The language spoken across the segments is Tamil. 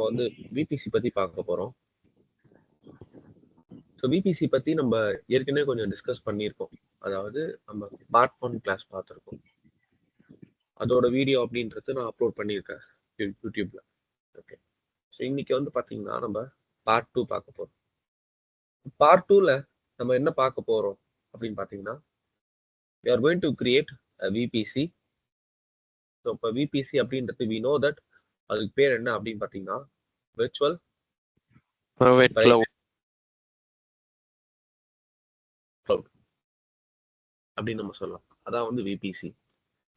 வந்து விபிசி பத்தி பார்க்க போறோம். ஸோ விபிசி பத்தி நம்ம ஏற்கனவே கொஞ்சம் டிஸ்கஸ் பண்ணியிருக்கோம். அதாவது நம்ம பார்ட் 1 கிளாஸ் பார்த்துருக்கோம். அதோட வீடியோ அப்படின்றது நான் அப்லோட் பண்ணியிருக்கேன் யூடியூப்ல. ஓகே. ஸோ இன்னைக்கு வந்து பார்த்தீங்கன்னா நம்ம பார்ட் 2 பார்க்க போறோம். பார்ட் 2ல நம்ம என்ன பார்க்க போறோம் அப்படின்னு பார்த்தீங்கன்னா we are going to create a VPC. So இப்போ விபிசி அப்படின்றது we know that அதுக்கு பேர் என்ன அப்படின்னு பார்த்தீங்கன்னா விர்ச்சுவல் private cloud அப்படின்னு நம்ம சொல்லலாம். அதான் வந்து விபிசி.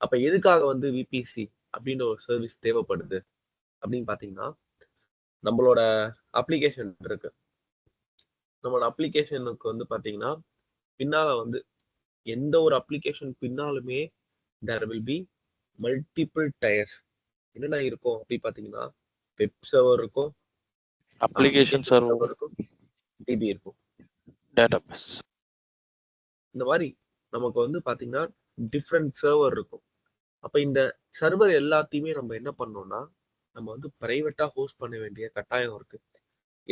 அப்ப எதுக்காக வந்து விபிசி அப்படின்ற ஒரு சர்வீஸ் தேவைப்படுது அப்படின்னு பாத்தீங்கன்னா நம்மளோட அப்ளிகேஷன் இருக்கு. நம்மளோட அப்ளிகேஷனுக்கு வந்து பாத்தீங்கன்னா பின்னால வந்து எந்த ஒரு அப்ளிகேஷன் பின்னாலுமே there will be multiple tiers. என்னென்ன இருக்கும் அப்படி பாத்தீங்கன்னா வெப் சர்வர் இருக்கும், application server இருக்கும், டிபி இருக்கும், database. இந்த மாதிரி நமக்கு வந்து பாத்தீங்கன்னா டிஃப்ரெண்ட் சர்வர் இருக்கும். அப்ப இந்த சர்வர் எல்லாத்தையுமே நம்ம என்ன பண்ணோம்னா நம்ம வந்து பிரைவேட்டா ஹோஸ்ட் பண்ண வேண்டிய கட்டாயம் இருக்கு.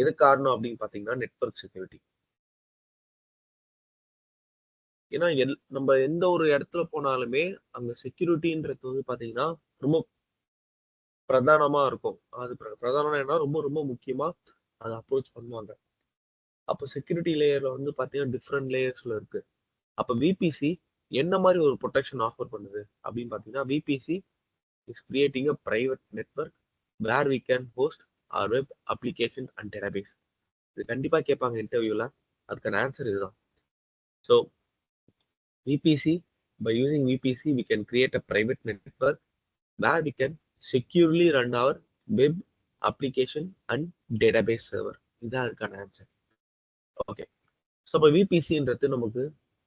எது காரணம் அப்படின்னு பாத்தீங்கன்னா நெட்வொர்க் செக்யூரிட்டி. ஏன்னா நம்ம எந்த ஒரு இடத்துல போனாலுமே அங்க செக்யூரிட்டின்றது வந்து பாத்தீங்கன்னா ரொம்ப பிரதானமா இருக்கும். அது பிரதானம் என்ன ரொம்ப ரொம்ப முக்கியமா அதை அப்ரோச் பண்ணுவாங்க. அப்ப செக்யூரிட்டி லேயர்ல வந்து பாத்தீங்கன்னா டிஃப்ரெண்ட் லேயர்ஸ்ல இருக்கு. அப்ப விபிசி என்ன மாதிரி ஒரு ப்ரொடெக்ஷன் ஆஃபர் பண்ணுது அப்படின்னு பாத்தீங்கன்னா VPC is creating a private network where we can host or web application and database. இது கண்டிப்பா கேட்பாங்க இன்டர்வியூல. அதுக்கான ஆன்சர் இதுதான். So VPC, by using VPC, we can create a private network where we can securely run our web application and database server. இதுதான் அதுக்கான ஆன்சர். ஓகே. ஸோ இப்போ விபிசின்றது நமக்கு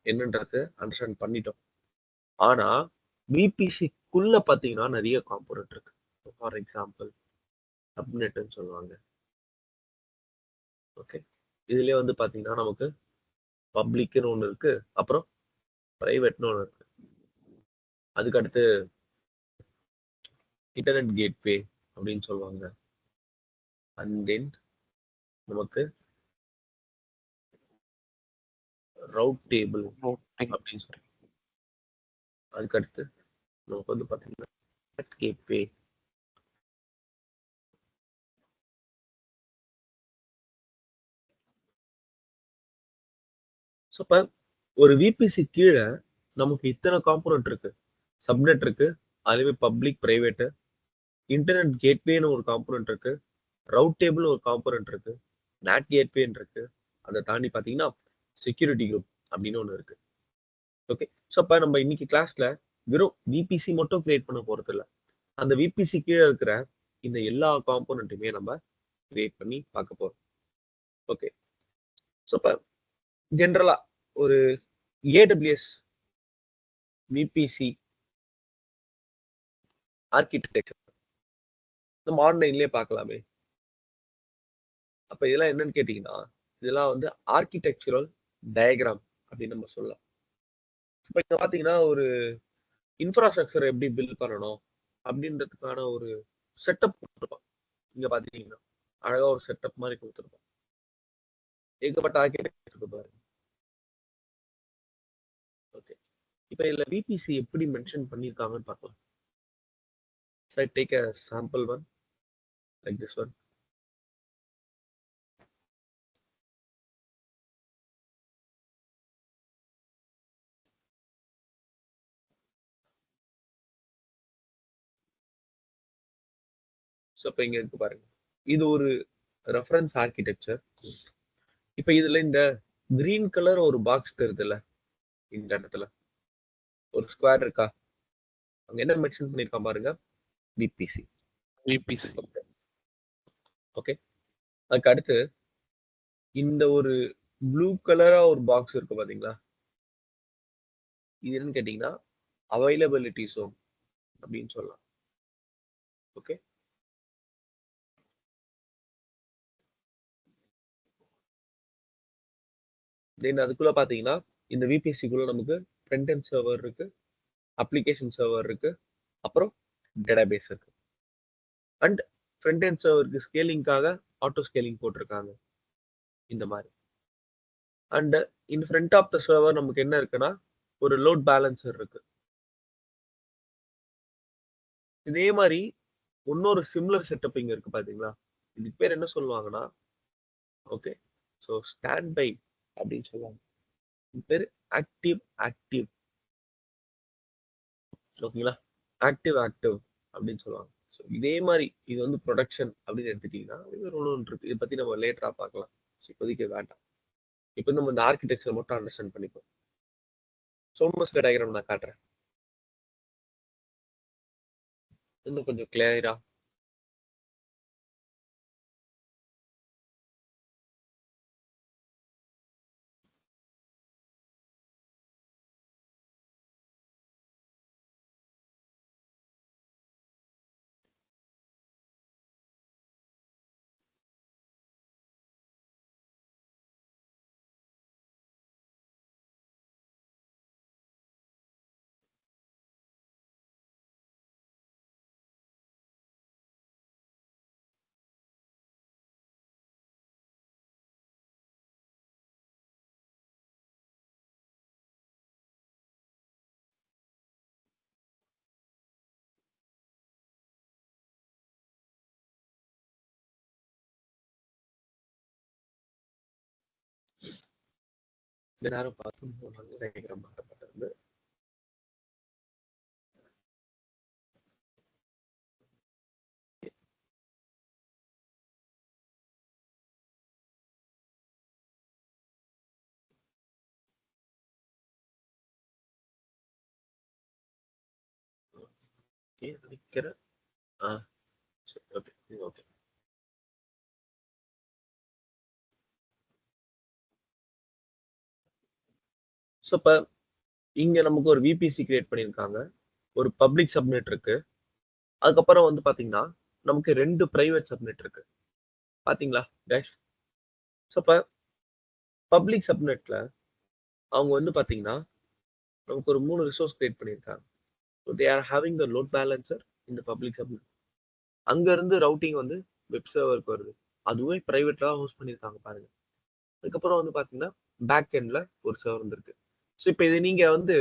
என்னன்றது அண்டர்ஸ்டாண்ட் பண்ணிட்டோம். ஆனா விபிசிக்குள்ள பார்த்தீங்கன்னா நிறைய காம்போனன்ட் இருக்கு. ஃபார் எக்ஸாம்பிள் சப்நெட்னு சொல்லுவாங்க. ஓகே. இதுலயே வந்து பார்த்தீங்கன்னா நமக்கு பப்ளிக்னு ஒன்று இருக்கு, அப்புறம் பிரைவேட்னு ஒன்று இருக்கு. அதுக்கு அடுத்து இன்டர்நெட் கேட்வே அப்படின்னு சொல்லுவாங்க. அண்ட் தென் நமக்கு ரவுட் டேபிள் அப்படின்னு சொல்லுவாங்க. அதுக்கு அடுத்து நமக்கு வந்து பார்த்தீங்கன்னா கேட்வே. ஸோ இப்போ ஒரு விபிசி கீழே நமக்கு இத்தனை காம்போனன்ட் இருக்கு. சப்நெட் இருக்கு, அதுவே பப்ளிக் பிரைவேட்டு, இன்டர்நெட் கேட்வேன்னு ஒரு காம்போனன்ட் இருக்கு, ரவுட் டேபிள் ஒரு காம்போனன்ட் இருக்கு, நாட் கேட்வேன்னு இருக்கு. அதை தாண்டி பார்த்தீங்கன்னா செக்யூரிட்டி குரூப் அப்படின்னு ஒன்று இருக்கு. ஓகே. ஸோ அப்போ நம்ம இன்னைக்கு கிளாஸ்ல வெறும் விபிசி மட்டும் கிரியேட் பண்ண போறது இல்லை. அந்த விபிசி கீழே இருக்கிற இந்த எல்லா காம்போனன்ட்டுமே நம்ம கிரியேட் பண்ணி பார்க்க போறோம். ஓகே. ஸோ இப்போ ஜென்ரலா ஒரு ஏடபிள்யூஎஸ் விபிசி ஆர்கிடெக்சர் நம்ம ஆன்லைன்லயே பார்க்கலாமே. அப்ப இதெல்லாம் என்னன்னு கேட்டீங்கன்னா இதெல்லாம் வந்து ஆர்கிடெக்சரல் டயக்ராம் அப்படின்னு நம்ம சொல்லலாம். இப்போ இங்க பாத்தீங்கன்னா ஒரு இன்ஃப்ராஸ்ட்ரக்சர் எப்படி பில்ட் பண்ணணும் அப்படின்றதுக்கான ஒரு செட்டப் கொடுத்துருப்பான். இங்க பாத்தீங்கன்னா அழகா ஒரு செட்டப் மாதிரி கொடுத்துருப்பான். ஏகப்பட்ட ஆர்கிடெக்சர் பாருங்க. ஓகே. இப்போ இதுல விபிசி எப்படி மென்ஷன் பண்ணியிருக்காங்கன்னு பார்க்கலாம். So I take a sample one like this one. So இப்போ இங்க இருக்கு பாருங்க. இது ஒரு ரெஃபரன்ஸ் ஆர்கிடெக்சர். இப்போ இதுல இந்த கிரீன் கலர் ஒரு பாக்ஸ் தெரியுதுல்ல, இந்த இடத்துல ஒரு ஸ்கொயர் இருக்கா, அங்க என்ன மென்ஷன் பண்ணிருக்கான் பாருங்க, விபிசி. ஓகே. அதுக்கு அடுத்து இந்த ஒரு ப்ளூ கலரா ஒரு பாக்ஸ் இருக்கு பாத்தீங்களா, இது என்னன்னு கேட்டீங்கன்னா அவைலபிலிட்டி ஜோன் அப்படின்னு சொல்லலாம். ஓகே. தென் அதுக்குள்ள பாத்தீங்கன்னா இந்த விபிசிக்குள்ள நமக்கு ஃப்ரண்ட் எண்ட் சர்வர் இருக்கு, அப்ளிகேஷன் சர்வர் இருக்கு, அப்புறம் டேட்டாபேஸ் இருக்கு. அண்ட் ஃப்ரண்ட் எண்ட் சர்வருக்கு ஸ்கேலிங்காக ஆட்டோ ஸ்கேலிங் போட்டிருக்காங்க இந்த மாதிரி. And in front of the server நமக்கு என்ன இருக்குன்னா ஒரு லோட் பேலன்சர் இருக்கு. இதே மாதிரி இன்னொரு சிமிலர் செட்டப் இங்க இருக்கு பாத்தீங்களா, இதுக்கு பேர் என்ன சொல்லுவாங்கன்னா ஓகே ஸோ ஸ்டாண்ட் பை அப்படின்னு சொல்லுவாங்க. இது பேர் ஆக்டிவ் ஆக்டிவ் ஓகேங்களா, ஆக்டிவ் ஆக்டிவ் அப்படின்னு சொல்லுவாங்க. ஸோ இதே மாதிரி இது வந்து ப்ரொடக்ஷன் அப்படின்னு எடுத்துட்டீங்கன்னா இது ஒன்று இருக்கு. இதை பத்தி நம்ம லேட்டரா பார்க்கலாம், இப்போதைக்கு வேண்டாம். இப்போ நம்ம இந்த ஆர்கிடெக்சர் மட்டும் அண்டர்ஸ்டாண்ட் பண்ணிப்போம். சோமஸ்கர் டயக்ராம் நான் காட்டுறேன் இன்னும் கொஞ்சம் கிளியரா. இந்த நேரம் பார்த்து போனாங்க டயக்ராம் மாற்றப்பட்டது. நினைக்கிறேன். சரி ஓகே ஓகே. ஸோ இப்போ இங்க நமக்கு ஒரு விபிசி கிரியேட் பண்ணியிருக்காங்க, ஒரு பப்ளிக் சப்நெட் இருக்கு, அதுக்கப்புறம் வந்து பாத்தீங்கன்னா நமக்கு 2 பிரைவேட் சப்நெட் இருக்கு பாத்தீங்களா கைஸ். ஸோ இப்போ பப்ளிக் சப்நெட்ல அவங்க வந்து பாத்தீங்கன்னா நமக்கு ஒரு 3 ரிசோர்ஸ் கிரியேட் பண்ணியிருக்காங்க. So they are having the load balancer இந்த பப்ளிக் சப்நெட். அங்க இருந்து ரவுட்டிங் வந்து வெப் சர்வருக்கு வருது, அதுவே பிரைவேட்டா ஹோஸ்ட் பண்ணியிருக்காங்க பாருங்க. அதுக்கப்புறம் வந்து பாத்தீங்கன்னா பேக் எண்ட்ல ஒரு சர்வர் வந்துருக்கு. ஸோ இப்போ இது நீங்க வந்து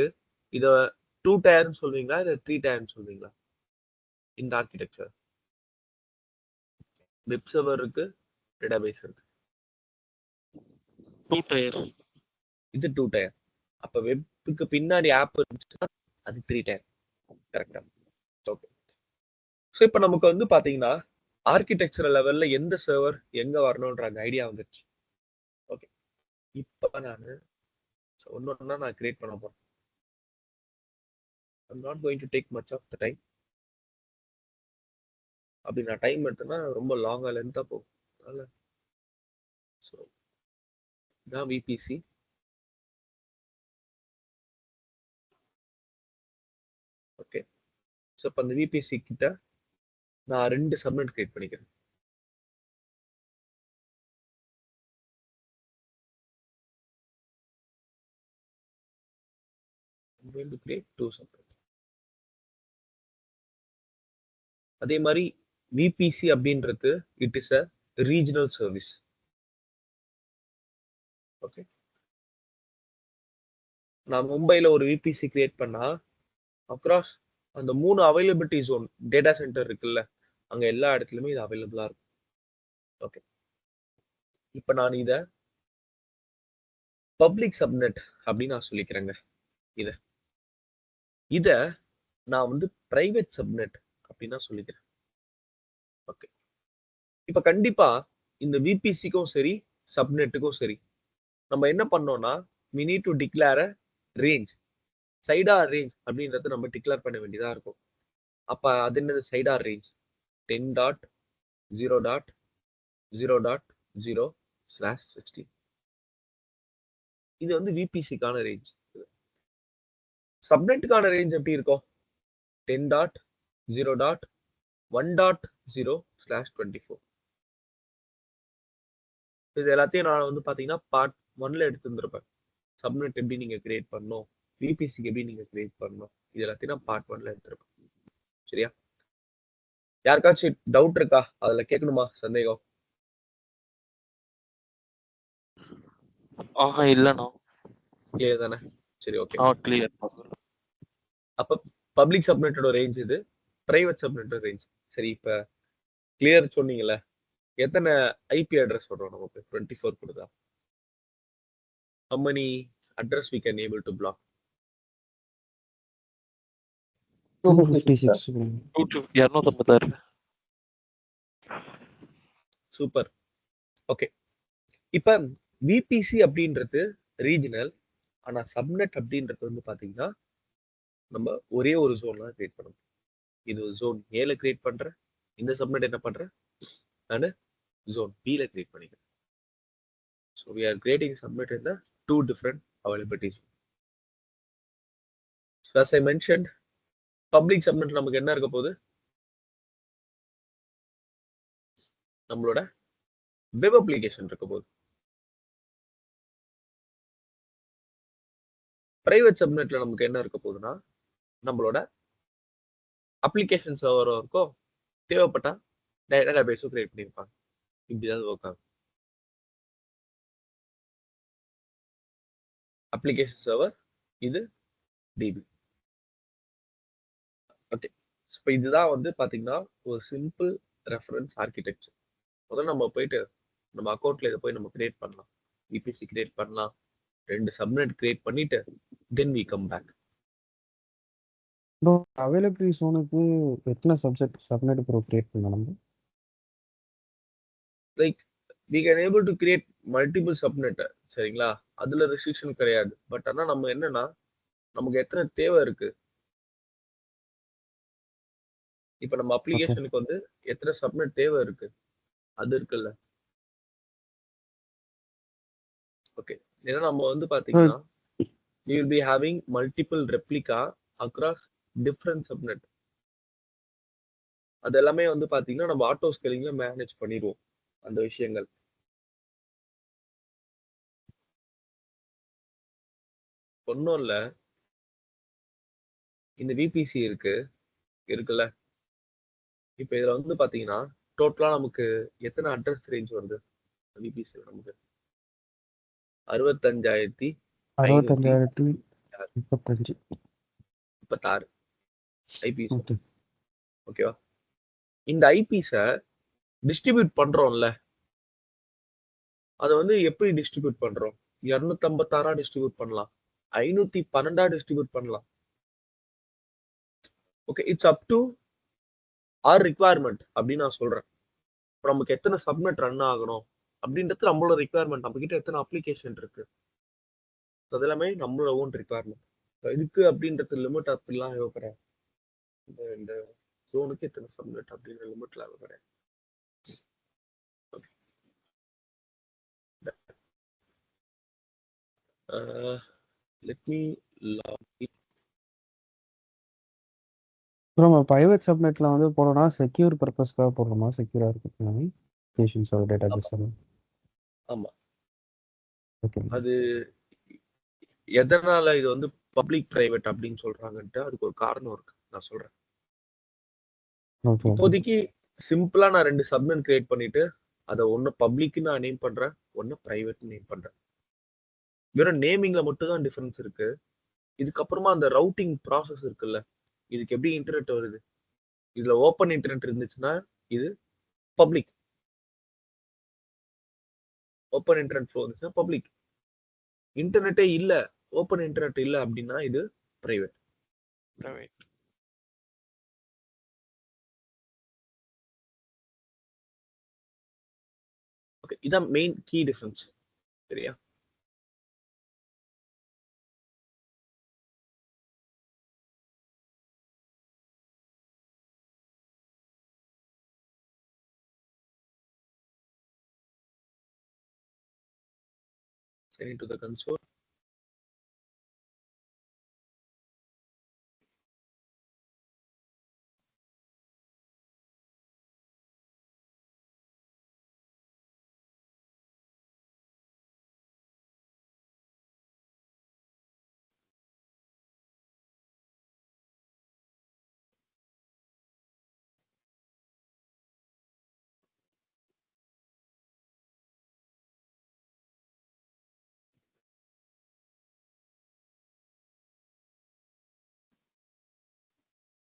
இத 2 டயர்னு சொல்வீங்களா இல்ல 3 டயர்னு சொல்வீங்களா? இந்த ஆர்கிடெக்சர் வெப் சர்வர் இருக்கு, டேட்டாபேஸ் இருக்கு. 2 tier. இது 2 டயர். அப்ப வெப்புக்கு பின்னாடி ஆப் இருந்துச்சுன்னா அது 3 டயர். கரெக்டா? ஓகே. ஸோ இப்போ நமக்கு வந்து பாத்தீங்கன்னா ஆர்கிடெக்சரல் லெவல்ல எந்த சர்வர் எங்க வரணும்ன்ற அந்த ஐடியா வந்துருச்சு. ஓகே, இப்போ நான் ஒன்னொன்னா நான் கிரியேட் பண்ண போறேன். I'm not going to take much of the time. அப்படி நான் டைம் எடுத்தேன்னா ரொம்ப லாங்கா லென்த்தா போகும். அதனால ஸோ இதான் விபிசி. ஓகே, ஸோ இப்போ அந்த விபிசி கிட்ட நான் 2 சப்நெட் கிரியேட் பண்ணிக்கிறேன். I'm going to create 2 subnet. அதே மாதிரி விபிசி அப்படின்றது it is a regional service. Okay, நான் மும்பைல ஒரு விபிசி கிரியேட் பண்ணா அக்ராஸ் அந்த 3 அவைலபிலிட்டி ஜோன் டேட்டா சென்டர் இருக்குல்ல, அங்க எல்லா இடத்துலயுமே இது அவைலபிளா இருக்கும். ஓகே, இப்போ நான் இத பப்ளிக் சப்நெட் அப்படின்னு நான் சொல்லிக்கிறேங்க. இத நான் வந்து பிரைவேட் சப்நெட் அப்படின்னு நான் சொல்லிக்கிறேன். ஓகே, இப்போ கண்டிப்பா இந்த விபிசிக்கும் சரி சப்நெட்டுக்கும் சரி நம்ம என்ன பண்ணோம்னா we need to declare a range. சைடார் ரேஞ்ச் அப்படின்றத நம்ம டிக்ளேர் பண்ண வேண்டியதா இருக்கும். அப்ப அது என்னது சைடார் ரேஞ்ச் 10.0.0.0/16. இது வந்து விபிசிக்கான ரேஞ்ச். சப்நெட்டுக்கான ரேஞ்ச் எப்படி இருக்கும் 10.0.1.0/24. இது எல்லாத்தையும் நான் வந்து பாத்தீங்கன்னா பார்ட் 1ல எடுத்து இருந்திருப்பேன். சப்நெட் எப்படி நீங்க கிரியேட் பண்ணணும், விபிசிக்கு எப்படி நீங்க கிரியேட் பண்ணணும், இது எல்லாத்தையும் நான் பார்ட் 1ல எடுத்திருப்பேன். சரியா? யாருக்காச்சும் டவுட் இருக்கா? அதுல கேட்கணுமா? சந்தேகம்? இல்லண்ணா. கிளியர் தானே? சரி, ஓகே. கிளியர். அப்ப பப்ளிக் சப்நெட்டோட ரேஞ்ச் இது. பிரைவேட் சப்நெட்டோட ரேஞ்ச். சரி, இப்ப கிளியர் சொன்னீங்கல்ல. எத்தனை ஐபி அட்ரஸ் வரும் நமக்கு? 24 கொடுத்தா. How many address we can able to block? 256. 256. Super. Okay. இப்ப விபிசி அப்படின்றது ரீஜனல். ஆனா சப்நெட் அப்படின்றது வந்து பாத்தீங்கன்னா நம்ம ஒரே ஒரு ஜோன்ல கிரியேட் பண்ணணும். இது ஜோன் ஏல கிரியேட் பண்றேன். இந்த சப்நெட் என்ன பண்றேன்? நான் zone B ல create பண்ணிக்கிறேன். So we are creating subnet in the two different availabilities. So as I mentioned, public subnet நமக்கு என்ன இருக்க போகுது? நம்மளோட web application இருக்க போகுது. private subnetல நமக்கு என்ன இருக்க போகுதுன்னா நம்மளோட application server இருக்கும். தேவைப்பட்டா database கிரியேட் பண்ணிருப்பாங்க. இப்படிதான் ஒர்க் ஆகும். application server இது DB. ஓகே. இப்போ இதுதான் வந்து பாத்தீங்கன்னா ஒரு சிம்பிள் ரெஃபரன்ஸ் ஆர்கிடெக்சர். முதல்ல நம்ம போயிட்டு நம்ம அக்கௌண்ட்ல இதை போய் நம்ம கிரியேட் பண்ணலாம். விபிசி கிரியேட் பண்ணலாம். 2 சப்நெட் கிரியேட் பண்ணிட்டு then we come back. Bro availability ஜோனுக்கு எத்தனை சப்நெட் ப்ரோ கிரியேட் பண்ணணும்? Like we can able to create multiple subnet. சரிங்களா? அதுல ரெஸ்ட்ரிக்ஷன் கிடையாது. பட் ஆனா நம்ம என்னன்னா நமக்கு எத்தனை தேவை இருக்கு? இப்ப நம்ம அப்ளிகேஷனுக்கு வந்து எத்தனை சப்நெட் தேவை இருக்கு? அது இருக்குல்ல. ஓகே. ஏன்னா நம்ம வந்து பாத்தீங்கன்னா we will be having multiple replica across different subnet. அது எல்லாமே வந்து பாத்தீங்கன்னா நம்ம ஆட்டோ ஸ்கேலிங்ல மேனேஜ் பண்ணிடுவோம் அந்த விஷயங்கள். ஒன்றும் இல்ல, இந்த விபிசி இருக்குல்ல. இப்ப இதுல வந்து பாத்தீங்கன்னா டோட்டலா நமக்கு எத்தனை அட்ரஸ் ரேஞ்ச் வருது விபிசி? நமக்கு 65,536 ஐபிஸ். ஓகேவா? இந்த ஐபிஸ டிஸ்ட்ரிபியூட் பண்றோம்ல, அதை வந்து எப்படி டிஸ்ட்ரிபியூட் பண்றோம்? 256 டிஸ்ட்ரிபியூட் பண்ணலாம், 512 டிஸ்ட்ரிபியூட் பண்ணலாம். Okay, it's up to our requirement அப்படின்னு நான் சொல்றேன். இப்போ நமக்கு எத்தனை சப்நெட் ரன் ஆகணும் அப்படின்றது நம்மளோட ரிக்வயர்மெண்ட். நம்ம கிட்ட எத்தனை அப்ளிகேஷன் இருக்கு, அது எல்லாமே நம்மளோட ஓன் ரிக்வயர்மெண்ட். இதுக்கு அப்படின்றது லிமிட் அப்படிலாம் கிடையாது. இந்த ஜோனுக்கு எத்தனை சப்நெட் அப்படின்ற லிமிட்ல கிடையாது. Let me log in. நம்ம பிரைவேட் சப்நெட்ல வந்து போறோம்னா செக்யூர் பர்பஸ்க்காக போடுறோமா? செக்யூரா இருக்கு பேஷன்ஸோட டேட்டாபேஸ். ஆமா. ஓகே. அது எதனால இது வந்து பப்ளிக் பிரைவேட் அப்படின்னு சொல்றாங்கன்ட்டு அதுக்கு ஒரு காரணம் இருக்கு, நான் சொல்றேன். இப்போதைக்கு சிம்பிளா நான் 2 சப்நெட் கிரியேட் பண்ணிட்டு அதை ஒன்னு பப்ளிக் நான் நேம் பண்றேன், ஒன்னு பிரைவேட் நேம் பண்றேன். வெறும் நேமிங்ல மட்டும் தான் டிஃபரன்ஸ் இருக்கு. இதுக்கப்புறமா அந்த ரவுட்டிங் ப்ராசஸ் இருக்குல்ல, இதுக்கு எப்படி இன்டர்நெட் வருது? இதுல ஓப்பன் இன்டர்நெட் இருந்துச்சுன்னா இது பப்ளிக், ஓப்பன் இன்டர்நெட் ஃப்ளோ இருந்துச்சுன்னா பப்ளிக். இன்டர்நெட்டே இல்ல, ஓப்பன் இன்டர்நெட் இல்ல அப்படின்னா இது பிரைவேட். ஓகே, இதான் மெயின் கீ டிஃபரன்ஸ். சரியா? Send it to the console.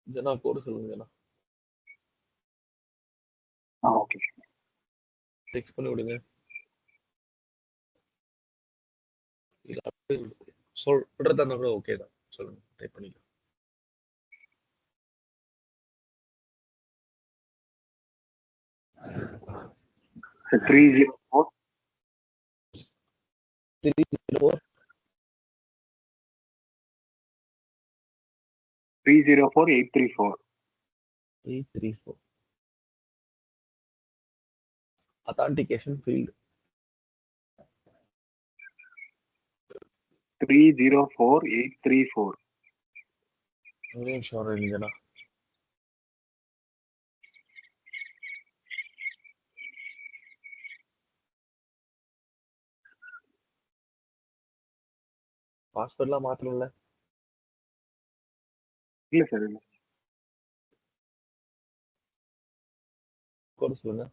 ஜனா கோடு சொல்லுங்க ஜனா. ஓகே. டெக்ஸ்ட் பண்ணி விடுங்க. இல்ல அப்படியே சொல்றதா இருந்தா கூட ஓகே தான். சொல்லுங்க, டைப் பண்ணிக்கலாம். So 304 304 834. 834 authentication field 304 834. ஒரே நிமிஷம் இருங்கண்ணா. பாஸ்வேர்ட்லாம் மாத்தணும்ல? இல்ல சார், இல்ல. கோடு சொல்லுங்க.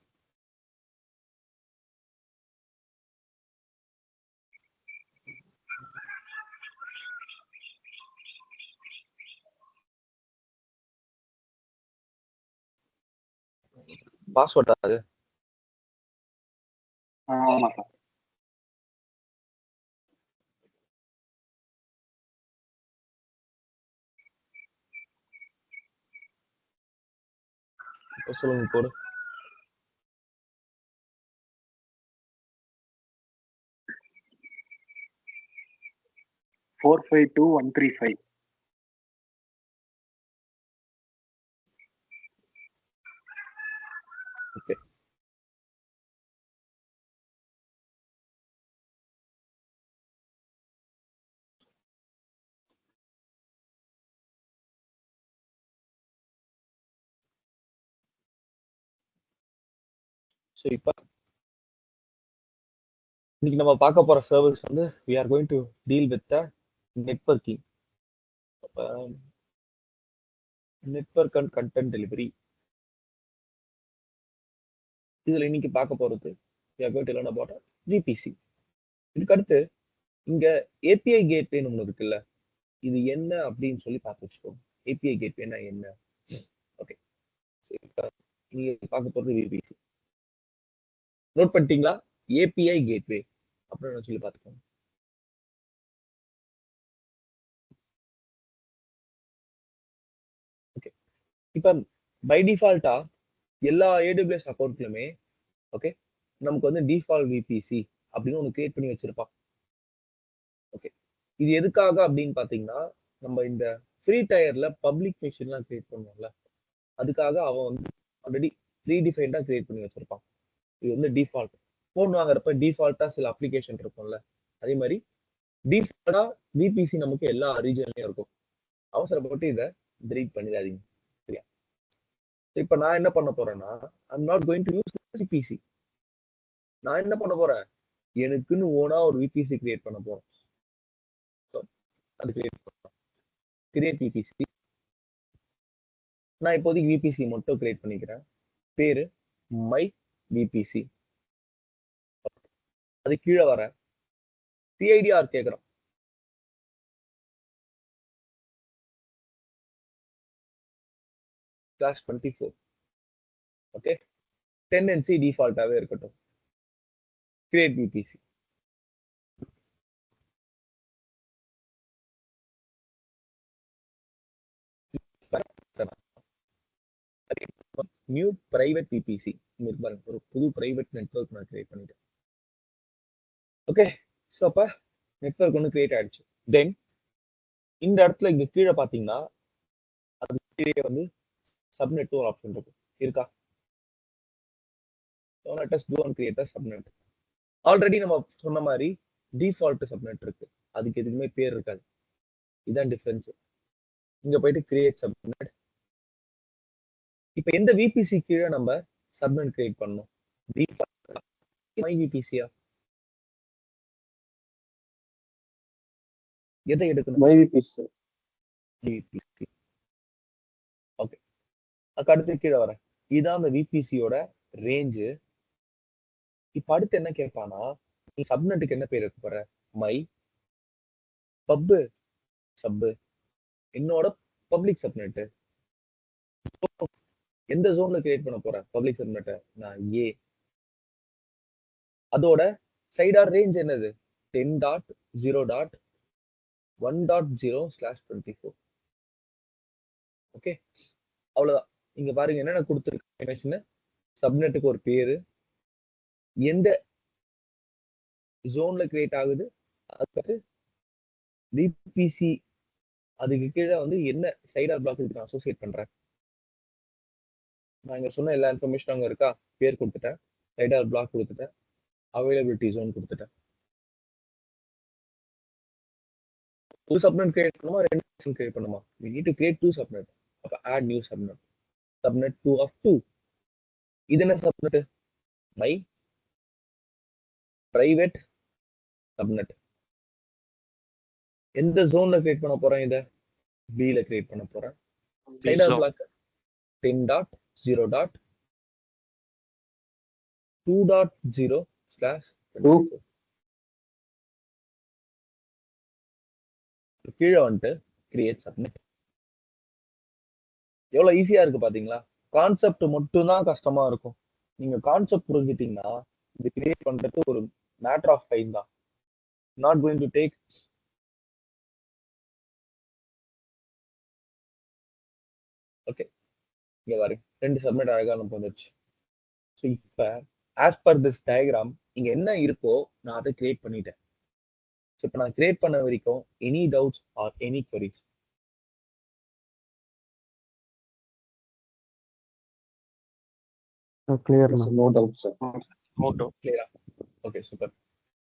பாஸ்வேர்டா அது? ஆமா சார். இப்போ சொல்லுங்க கோடு. 452135. ஓகே. ஸோ இப்போ இன்னைக்கு நம்ம பார்க்க போற சர்வீஸ் வந்து we are going to deal with the networking. Network and content delivery. இதுல இன்னைக்கு பார்க்க போறது we are going to learn about VPC. இதுக்கு அடுத்து இங்க ஏபிஐ கேட்வேன்னு ஒன்று இருக்குல்ல, இது என்ன அப்படின்னு சொல்லி பார்த்து வச்சுக்கோங்க. ஏபிஐ கேட்வேனா என்ன? ஓகே, நீங்க பார்க்க போறது VPC. நோட் பண்ணிட்டீங்களா? ஏபிஐ கேட்வே அப்படின்னு சொல்லி பார்த்துக்கோங்க. ஓகே, இப்போ பை டிஃபால்ட்டா எல்லா ஏடபிள்யூஎஸ் அக்கௌண்ட்லுமே ஓகே நமக்கு வந்து டிஃபால்ட் விபிசி அப்படின்னு ஒன்று கிரியேட் பண்ணி வச்சிருப்பான். ஓகே, இது எதுக்காக அப்படின்னு பார்த்தீங்கன்னா, நம்ம இந்த ஃப்ரீ டயர்ல பப்ளிக் மிஷின்லாம் கிரியேட் பண்ணுவோம்ல, அதுக்காக அவன் வந்து ஆல்ரெடி ப்ரீடிஃபைண்டா கிரியேட் பண்ணி வச்சிருப்பான். இது வந்து டிஃபால்ட். ஃபோன் வாங்குறப்ப டிஃபால்ட்டா சில அப்ளிகேஷன் இருக்கும்ல, அதே மாதிரி டிஃபால்ட்டா விபிசி நமக்கு எல்லா ரீஜன்லயும் இருக்கும். அவசரப்பட்டு இதை டெலீட் பண்ணிடாதீங்க, சரியா? இப்போ நான் என்ன பண்ண போறேன்னா, I'm not going to use VBC. நான் என்ன பண்ண போறேன், எனக்குன்னு ஓனா ஒரு விபிசி கிரியேட் பண்ண போறேன். அது கிரியேட் விபிசி. நான் இப்போதைக்கு விபிசி மட்டும் கிரியேட் பண்ணிக்கிறேன். பேரு மை விபிசி. அது கீழே வர சிஐடிஆர் கேட்குறோம். /24. ஓகே, டெண்டன்சி டிஃபால்ட்டாவே இருக்கட்டும். Create VBC. New private VBC. ஒரு புது பிரைவேட் நெட்வொர்க் நான் கிரியேட் பண்ணிட்டேன். ஓகே, ஸோ அப்போ நெட்வொர்க் ஒன்று கிரியேட் ஆயிடுச்சு. தென் இந்த இடத்துல இங்க கீழே பார்த்தீங்கன்னா அது கீழே வந்து சப்நெட் ஒரு ஆப்ஷன் இருக்கும், இருக்கா? So let us do and create a subnet. Already நம்ம சொன்ன மாதிரி டிஃபால்ட் சப்நெட் இருக்கு, அதுக்கு எதுக்குமே பேர் இருக்காது. இதுதான் டிஃபரன்ஸ். இங்க போயிட்டு கிரியேட் சப்நெட். இப்போ எந்த விபிசி கீழே நம்ம சப்நெட் கிரியேட் பண்ணணும்? மை விபிசியா? எதை எடுக்கணும்? My VBC. ஓகே, அதுக்கு அடுத்து கீழே வர இதான் அந்த விபிசியோட ரேஞ்சு. இப்ப அடுத்து என்ன கேட்பானா, நீ சப்நெட்டுக்கு என்ன பேர் இருக்க போற? மை பப்பு சப்பு, என்னோட பப்ளிக் சப்நெட். எந்த ஜோன்ல கிரியேட் பண்ண போறேன் பப்ளிக் சப்நெட்டை? நான் ஏ. அதோட சைடார் ரேஞ்ச் என்னது? 10.0.1.0/24. ஓகே, அவ்வளவுதான். இங்க பாருங்க என்னென்ன கொடுத்துருக்கு. சப்நெட்டுக்கு ஒரு பேரு, எந்த ஜோன்ல கிரியேட் ஆகுது, அதுக்கு விபிசி, அதுக்கு கீழே வந்து என்ன சைடார் பிளாக் இதுக்கு நான் அசோசியேட் பண்றேன். நான் இங்க சொன்ன எல்லா இன்ஃபர்மேஷன் அங்க இருக்கா? பேர் கொடுத்துட்டேன், சைடார் பிளாக் கொடுத்துட்டேன், அவைலபிலிட்டி ஜோன் கொடுத்துட்டேன். ஒரு சப்நெட் கிரியேட் பண்ணுமா, 2 கிரியேட் பண்ணுமா? we need to create 2 subnet. அப்ப add new subnet, subnet 2 of 2. இது என்ன சப்நெட்? my private subnet. எந்த ஜோன்ல கிரியேட் பண்ண போறேன்? இத B ல கிரியேட் பண்ண போறேன். சைடார் பிளாக் 10.0.2.0/24. கீழே வந்துட்டு கிரியேட் சப்நெட். எவ்வளவு ஈஸியா இருக்கு பாத்தீங்களா? கான்செப்ட் மட்டும் தான் கஷ்டமா இருக்கும். நீங்க கான்செப்ட் புரிஞ்சிட்டீங்கன்னா இது கிரியேட் பண்றது ஒரு மேட்டர் ஆஃப் டைம் தான். Not going to take. Okay, இங்க பாருங்க 2 சப்நெட் அழகா நமக்கு வந்துருச்சு. ஸோ இப்ப ஆஸ் பர் திஸ் டயக்ராம் இங்க என்ன இருக்கோ நான் அதை கிரியேட் பண்ணிட்டேன். ஸோ இப்போ நான் கிரியேட் பண்ண வரைக்கும் any doubts or any queries? Clear. No doubt sir. கிளியரா? Okay, super.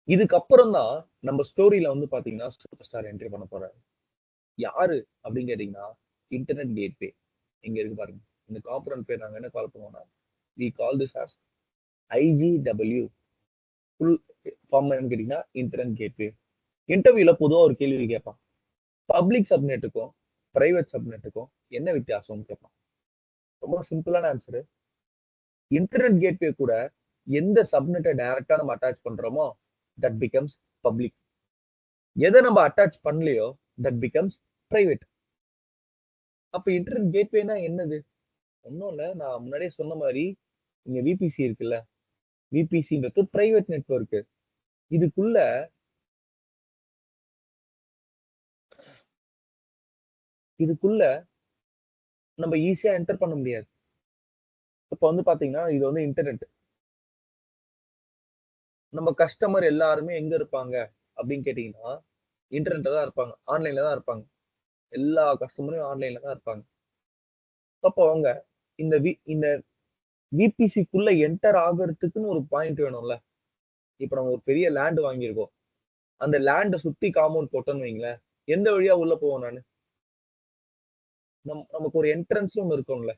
இதுக்கப்புறம் தான் நம்ம ஸ்டோரியில வந்து பாத்தீங்கன்னா சூப்பர் ஸ்டார் என்ட்ரி பண்ண போறாரு. யாரு அப்படின்னு கேட்டீங்கன்னா இன்டர்நெட் கேட்வே. இங்க இருக்கு பாருங்க, இந்த காம்பனன்ட் பேர் நாங்க என்ன கால் பண்ணுவோம்னா we call this as IGW. Full form என்னன்னு கேட்டீங்கன்னா இன்டர்நெட் கேட்வே. இன்டர்வியூல பொதுவா ஒரு கேள்வி கேட்பான், பப்ளிக் சப்நெட்டுக்கும் பிரைவேட் சப்நெட்டுக்கும் என்ன வித்தியாசம்னு கேட்பான். ரொம்ப சிம்பிளான ஆன்சரு, இன்டர்நெட் கேட்வே கூட எந்த சப்நெட்டை டைரக்டா நம்ம அட்டாச் பண்றோமோ தட் பிகம்ஸ் பப்ளிக். எதை நம்ம அட்டாச் பண்ணலையோ தட் பிகம்ஸ் பிரைவேட். அப்ப இன்டர்நெட் கேட்வேனா என்னது? ஒன்றும் இல்லை, நான் முன்னாடியே சொன்ன மாதிரி இங்க விபிசி இருக்குல்ல, விபிசின்றது பிரைவேட் நெட்வொர்க். இதுக்குள்ள நம்ம ஈஸியா என்டர் பண்ண முடியாது. இப்ப வந்து பாத்தீங்கன்னா இது வந்து இன்டர்நெட். நம்ம கஸ்டமர் எல்லாருமே எங்க இருப்பாங்க அப்படின்னு கேட்டீங்கன்னா இன்டர்நெட்ல தான் இருப்பாங்க, ஆன்லைன்ல தான் இருப்பாங்க. எல்லா கஸ்டமரும் ஆன்லைன்ல தான் இருப்பாங்க. அப்போ அவங்க இந்த விபிசிக்குள்ள என்டர் ஆகிறதுக்குன்னு ஒரு பாயிண்ட் வேணும்ல. இப்ப நம்ம ஒரு பெரிய லேண்ட் வாங்கியிருக்கோம், அந்த லேண்டை சுத்தி காம்பவுண்ட் போட்டோன்னு வைங்களேன், எந்த வழியா உள்ள போவோம்? நமக்கு ஒரு என்ட்ரன்ஸ் ஒன்று இருக்கும்ல,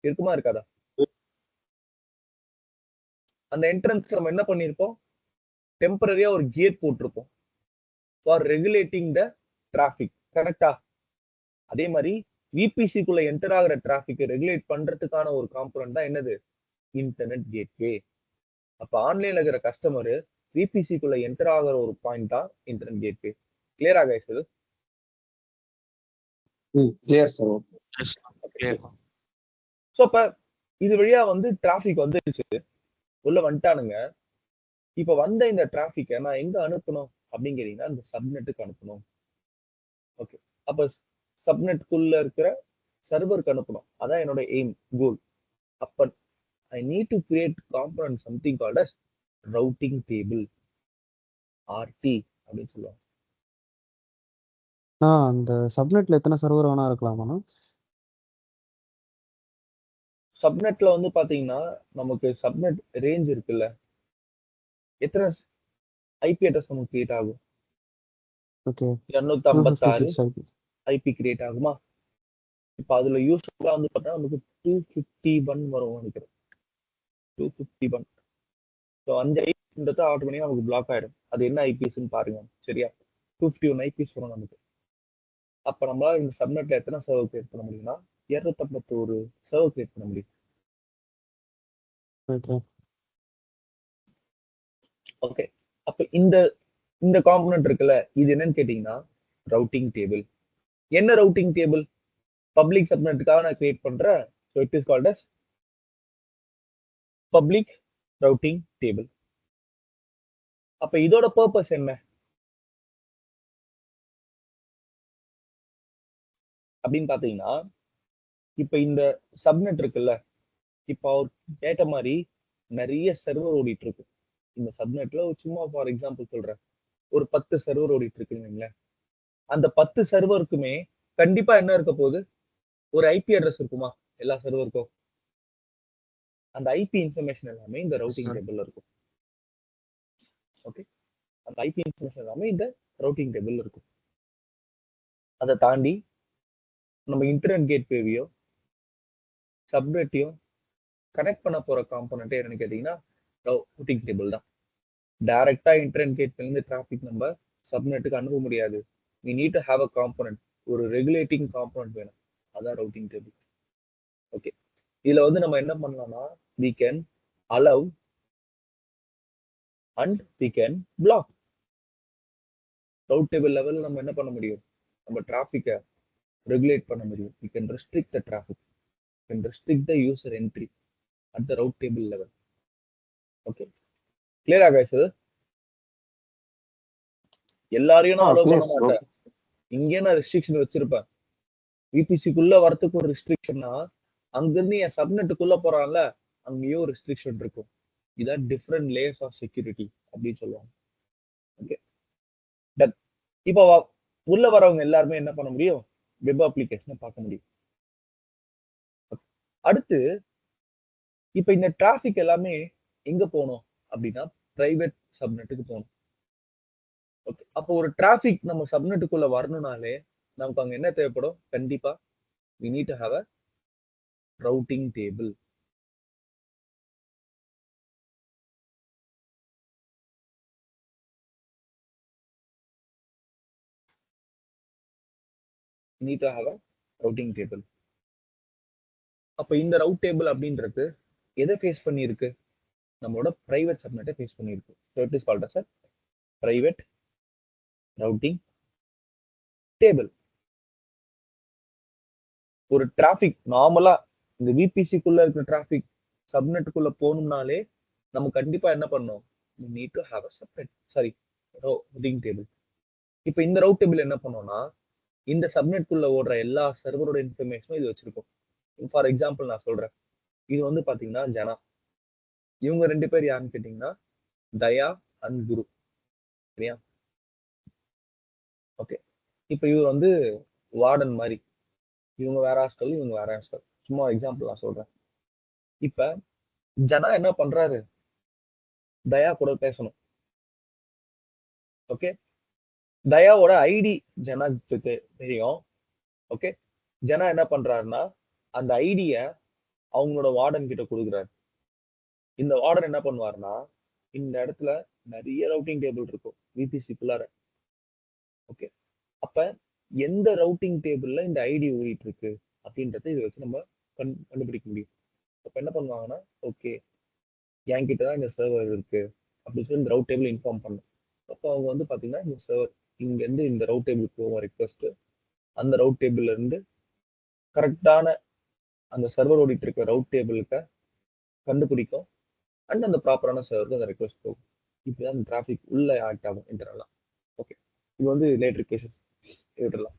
இருக்குமா இருக்காதா? அந்த என்ட்ரன்ஸ் நம்ம என்ன பண்ணிருப்போம்? டெம்பரரியா ஒரு கேட் போட்டிருப்போம் ஃபார் ரெகுலேட்டிங் த டிராபிக். கரெக்டா? அதே மாதிரி விபிசிக்குள்ள என்டர் ஆகிற டிராபிக் ரெகுலேட் பண்றதுக்கான ஒரு காம்பனன்ட் தான் என்னது? Internet gateway. அப்ப ஆன்லைன்ல இருக்கிற கஸ்டமர் விபிசிக்குள்ள என்டர் ஆகிற ஒரு பாயிண்ட் தான் இன்டர்நெட் கேட்வே. கிளியரா கைஸ்? இது கிளியர் சார். ஸோ அப்ப இது வழியா வந்து டிராபிக் வந்துருச்சு, உள்ள வந்துட்டானுங்க. இப்ப வந்த இந்த டிராபிக்கை நான் எங்க அனுப்பணும் அப்படின்னு கேட்டீங்கன்னா இந்த சப்நெட்டுக்கு அனுப்பணும். ஓகே, அப்ப சப்நெட்டுக்குள்ள இருக்கிற சர்வருக்கு அனுப்பணும். அதான் என்னோட எய்ம், கோல். அப்ப I need to create component something called as routing table, RT அப்படின்னு சொல்லுவாங்க. அந்த சப்நெட்ல எத்தனை சர்வர் வேணா இருக்கலாமா? சப்நெட்ல வந்து பாத்தீங்கன்னா நமக்கு சப்நெட் ரேஞ்ச் இருக்குல்ல, எத்தனை ஐபி அட்ரஸ் நமக்கு கிரியேட் ஆகும்? ஓகே, 256 ஐபி கிரியேட் ஆகுமா? இப்ப அதுல யூஸ்ஃபுல்லா வந்து பார்த்தா நமக்கு 251 வரும் நினைக்கிறேன். 251. ஸோ 5 ஐபின்றது ஆட்டோமேட்டிக்கா நமக்கு பிளாக் ஆயிடும். அது என்ன ஐபிஎஸ்ன்னு பாருங்க. சரியா? 251 ஐபிஎஸ் வரும் நமக்கு. அப்ப நம்மளால இந்த சப்நெட்ல எத்தனை சர்வர் கிரியேட் பண்ண முடியும்னா 251 சர்வர் கிரியேட் பண்ண முடியும். ஓகே, அப்ப இந்த காம்பனன்ட் இருக்குல்ல, இது என்னன்னு கேட்டீங்கன்னா ரவுட்டிங் டேபிள். என்ன ரவுட்டிங் டேபிள்? பப்ளிக் சப்நெட்டுக்காக நான் கிரியேட் பண்ற so it is called as public routing table. அப்ப இதோட பர்பஸ் என்ன அப்படின்னு பாத்தீங்கன்னா, இப்ப இந்த சப்நெட் இருக்குல்ல, இப்ப அவர் கேட்ட மாதிரி நிறைய சர்வர் ஓடிட்டு இருக்கு இந்த சப்நெட்ல. சும்மா ஃபார் எக்ஸாம்பிள் சொல்றேன், ஒரு 10 சர்வர் ஓடிட்டு இருக்குங்களேன். அந்த 10 சர்வருக்குமே கண்டிப்பா என்ன இருக்க போகுது, ஒரு ஐபி அட்ரஸ் இருக்குமா எல்லா சர்வருக்கும். அந்த ஐபி இன்ஃபர்மேஷன் எல்லாமே இந்த ரவுட்டிங் டேபிள்ல இருக்கும். ஓகே, அந்த ஐபி இன்ஃபர்மேஷன் எல்லாமே இந்த ரவுட்டிங் டேபிள்ல இருக்கும். அதை தாண்டி நம்ம இன்டர்நெட் கேட்வேவையோ சப்நெட்டையோ கனெக்ட் பண்ண போற காம்போனன்ட் என்னன்னு கேட்டீங்கன்னா ரவுட்டிங் டேபிள் தான். டைரக்டா இன்டர்நெட் கேட்வேல இருந்து டிராபிக் நம்ம சப்நெட்டுக்கு அனுப்ப முடியாது. we need to have a component, ஒரு ரெகுலேட்டிங் காம்போனன்ட் வேணும். அதான் ரவுட்டிங் டேபிள். ஓகே, இதுல வந்து நம்ம என்ன பண்ணலாம்னா we can allow and we can block. Route table லெவல்ல நம்ம என்ன பண்ண முடியும், நம்ம டிராபிக்கை ரெகுலேட் பண்ண முடியும். we can restrict the traffic, we can restrict the user entry at the route table level. Okay, கிளியரா guys? எல்லாரையும் நான் அலோவ் பண்ண மாட்டேன். இங்கே நான் ரெஸ்ட்ரிக்ஷன் வச்சிருப்பேன். விபிசிக்குள்ள வரத்துக்கு ஒரு ரெஸ்ட்ரிக்ஷன்னா, அங்கிருந்து என் சப்நெட்டுக்குள்ள போறான்ல அங்கேயும் ஒரு ரெஸ்ட்ரிக்ஷன் இருக்கும். இதான் டிஃப்ரெண்ட் லேயர்ஸ் ஆஃப் செக்யூரிட்டி அப்படின்னு சொல்லுவாங்க. ஓகே, இப்போ உள்ள வரவங்க எல்லாருமே என்ன பண்ண முடியும், வெப் அப்ளிகேஷனை பார்க்க முடியும். அடுத்து இப்ப இந்த டிராபிக் எல்லாமே எங்க போகணும் அப்படின்னா பிரைவேட் சப்நெட்டுக்கு போகணும். ஓகே, அப்போ ஒரு டிராபிக் நம்ம சப்நெட்டுக்குள்ள வரணும்னாலே நமக்கு அங்க என்ன தேவைப்படும், கண்டிப்பா we need to have a routing table. we need to have a routing table. அப்ப இந்த ரவுட் டேபிள் அப்படின்றது எதை ஃபேஸ் பண்ணி இருக்கு, நம்மளோட பிரைவேட் சப்நெட்டை ஃபேஸ் பண்ணி இருக்கு. so it is called as a private routing table. ஒரு டிராபிக் நார்மலா இந்த விபிசிக்குள்ள இருக்கிற டிராபிக் சப்நெட்டுக்குள்ள போகணும்னாலே நம்ம கண்டிப்பா என்ன பண்ணணும், we need to have a separate routing table. இப்போ இந்த ரவுட் டேபிள் என்ன பண்ணோம்னா இந்த சப்நெட்குள்ள ஓடுற எல்லா சர்வரோட இன்ஃபர்மேஷனும் இது வச்சிருக்கும். ஃபார் எக்ஸாம்பிள் நான் சொல்றேன், இது வந்து பாத்தீங்கன்னா ஜனா, இவங்க 2 பேர் யாருன்னு கேட்டீங்கன்னா தயா அண்ட் குரு, சரியா? ஓகே, இப்போ இவர் வந்து வார்டன் மாதிரி, இவங்க வேற ஹாஸ்டல் இவங்க வேற ஹாஸ்டல். சும்மா எக்ஸாம்பிள் நான் சொல்றேன். இப்ப ஜனா என்ன பண்றாரு, தயா கூட பேசணும். ஓகே, தயாவோட ஐடி ஜனாக்கு தெரியும். ஓகே, ஜனா என்ன பண்றாருன்னா அந்த ஐடிய அவங்களோட வார்டன் கிட்ட கொடுக்குறாரு. இந்த வார்டன் என்ன பண்ணுவாருன்னா இந்த இடத்துல நிறைய ரவுட்டிங் டேபிள் இருக்கும் விபிசிக்குள்ளார. ஓகே, அப்ப எந்த ரவுட்டிங் டேபிள்ல இந்த ஐடி ஓடிட்டு இருக்கு அப்படின்றத இதை வச்சு நம்ம கண்டுபிடிக்க முடியும். அப்ப என்ன பண்ணுவாங்கன்னா, ஓகே என்கிட்ட தான் இந்த சர்வர் இருக்கு அப்படின்னு சொல்லி இந்த ரவுட் டேபிள் இன்ஃபார்ம் பண்ணும். அப்போ அவங்க வந்து பாத்தீங்கன்னா இந்த சர்வர் இங்க இருந்து இந்த ரவுட் டேபிள் போவோம் ரெக்வஸ்ட், அந்த ரவுட் டேபிள்ல இருந்து கரெக்டான அந்த சர்வர் ஓடிட்டு இருக்க ரவுட் டேபிளுக்கு கண்டுபிடிக்கும் அண்ட் அந்த ப்ராப்பரான சர்வருக்கு அந்த ரெக்வஸ்ட் போகும். இப்படிதான் அந்த டிராஃபிக் உள்ள ஆக்ட் ஆகும் இன்டர்னலா. ஓகே, இது வந்து லேட்டர் கேசஸ் விட்டுடலாம்.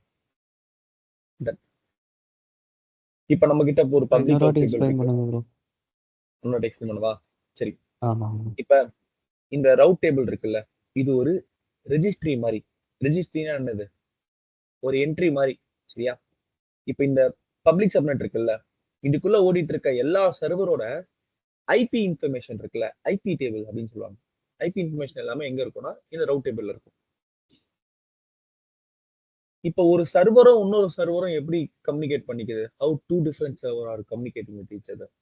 இப்ப நம்ம கிட்ட ஒரு பப்ளிக் ரவுட் டேபிள் இருக்கு. முன்னாடி எக்ஸ்பிளைன் பண்ணவா? சரி, இப்ப இந்த ரவுட் டேபிள் இருக்குல்ல, இது ஒரு ரெஜிஸ்ட்ரி மாதிரி. ரெஜிஸ்ட்ரினா என்னது, ஒரு என்ட்ரி மாதிரி, சரியா? இப்ப இந்த பப்ளிக் சப்நெட் இருக்குல்ல, இதுக்குள்ள ஓடிட்டு இருக்க எல்லா சர்வரோட ஐபி இன்ஃபர்மேஷன் இருக்குல்ல, ஐபி டேபிள் அப்படின்னு சொல்லுவாங்க. ஐபி இன்ஃபர்மேஷன் எல்லாமே எங்க இருக்கும்னா இந்த ரவுட் டேபிள்ல இருக்கும். இப்போ ஒரு சர்வரும் இன்னொரு சர்வரும் எப்படி கம்யூனிகேட் பண்ணிக்குது, how two different server are communicating with each other,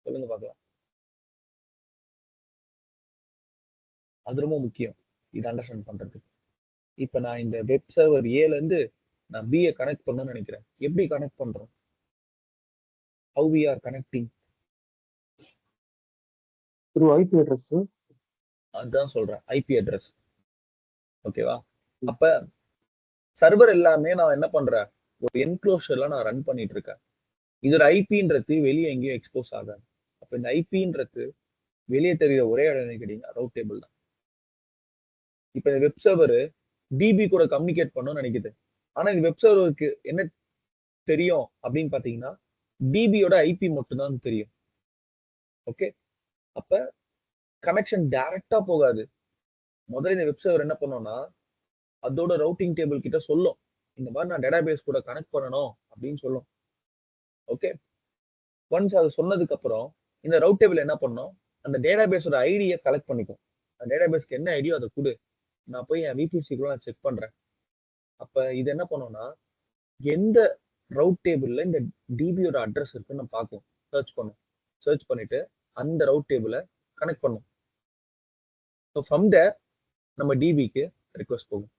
சொல்லுங்க பார்க்கலாம். அது ரொம்ப முக்கியம் இது அண்டர்ஸ்டாண்ட் பண்றதுக்கு. இப்ப நான் இந்த வெப் சர்வர் ஏல இருந்து நான் பிஏ கனெக்ட் பண்ணணும்னு நினைக்கிறேன். எப்படி கனெக்ட் பண்றோம், how we are connecting through IP address. அதான் சொல்றேன், ஐபி அட்ரஸ். ஓகேவா? அப்ப சர்வர் எல்லாமே நான் என்ன பண்றேன், ஒரு என்க்ளோஷர்ல நான் ரன் பண்ணிட்டு இருக்கேன். இதோட ஐபின்றது வெளியே எங்கேயும் எக்ஸ்போஸ் ஆகாது. அப்ப இந்த ஐபின்றது வெளியே தெரியுற ஒரே இடம் கேட்டீங்கன்னா ரவுட் டேபிள் தான். இப்ப இந்த வெப் சர்வர் டிபி கூட கம்யூனிகேட் பண்ணணும்னு நினைக்குது. ஆனா இந்த வெப் சர்வருக்கு என்ன தெரியும் அப்படின்னு பாத்தீங்கன்னா டிபியோட ஐபி மட்டும் தான் தெரியும். ஓகே, அப்ப கனெக்ஷன் டைரக்டா போகாது. முதல்ல இந்த வெப் சர்வர் என்ன பண்ணோம்னா அதோட ரவுட்டிங் டேபிள் கிட்ட சொல்லும், இந்த மாதிரி நான் டேட்டாபேஸ் கூட கனெக்ட் பண்ணணும் அப்படின்னு சொல்லும். ஓகே, ஒன்ஸ் அது சொன்னதுக்கு அப்புறம் இந்த ரவுட் டேபிள் என்ன பண்ணும், அந்த டேட்டாபேஸோட ஐடியை கலெக்ட் பண்ணிக்கும். அந்த டேட்டாபேஸ்க்கு என்ன ஐடியோ அதை கொடு, நான் போய் என் விபிசிக்குள்ள நான் செக் பண்றேன். அப்ப இது என்ன பண்ணும்னா எந்த ரவுட் டேபிள்ல இந்த டிபியோட அட்ரஸ் இருக்குன்னு நம்ம பார்க்கும், சர்ச் பண்ணும். சர்ச் பண்ணிட்டு அந்த ரவுட் டேபிளை கனெக்ட் பண்ணும். ஸோ ஃப்ரம் தேர் நம்ம டிபிக்கு ரிக்வெஸ்ட் போகும்.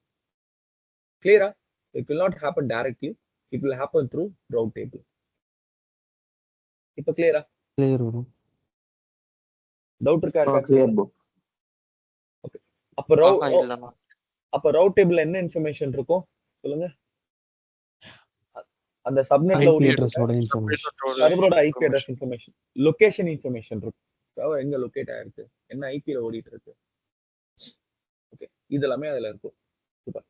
Clear? It will not happen directly, it will happen through route table. இப்போ கிளியரா? கிளியர் வரும். டவுட் இருக்கா? Clear bro. ஓகே, அப்ப இல்லண்ணா. அப்ப ரவுட் டேபிள்ல என்ன இன்ஃபர்மேஷன் இருக்கும் சொல்லுங்க? அந்த சப்நெட்ல ஐபி ஓடிட்டு அட்ரஸோட இன்ஃபர்மேஷன், சர்வரோட IP address information, location information இருக்கும். சர்வர் எங்க லொகேட் ஆயிருக்கு, என்ன ஐபில ஓடிட்டு இருக்கு. ஓகே, இதெல்லாமே அதுல இருக்கும். சூப்பர்.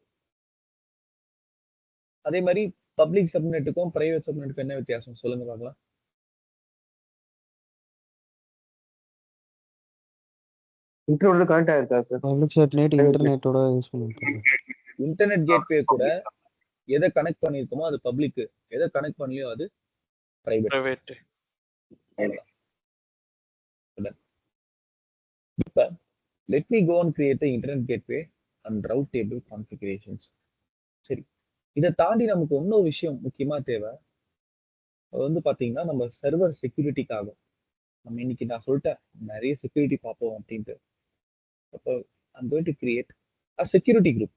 அதே மாதிரி பப்ளிக் சப்நெட்டுக்கும் பிரைவேட் சப்நெட்டுக்கும் என்ன வித்தியாசம் சொல்லுங்க பார்க்கலாம். இன்டர்நெட் கனெக்ட் ஆயிருக்கா சார்? பப்ளிக் சப்நெட் இன்டர்நெட்டோட யூஸ் பண்ணிருக்காங்க. இன்டர்நெட் கேட்வே கூட எதை கனெக்ட் பண்ணிருக்கோமோ அது பப்ளிக், எதை கனெக்ட் பண்ணலையோ அது பிரைவேட். இப்ப let me go and create the internet gateway and route table configurations. சரி, இதை தாண்டி நமக்கு இன்னொரு விஷயம் முக்கியமா தேவை. அது வந்து பாத்தீங்கன்னா நம்ம சர்வர் செக்யூரிட்டிக்காக. நம்ம இன்னைக்கு நான் சொல்லிட்டேன் நிறைய செக்யூரிட்டி பார்ப்போம் அப்படின்ட்டு. அப்போ I'm going to create a security group.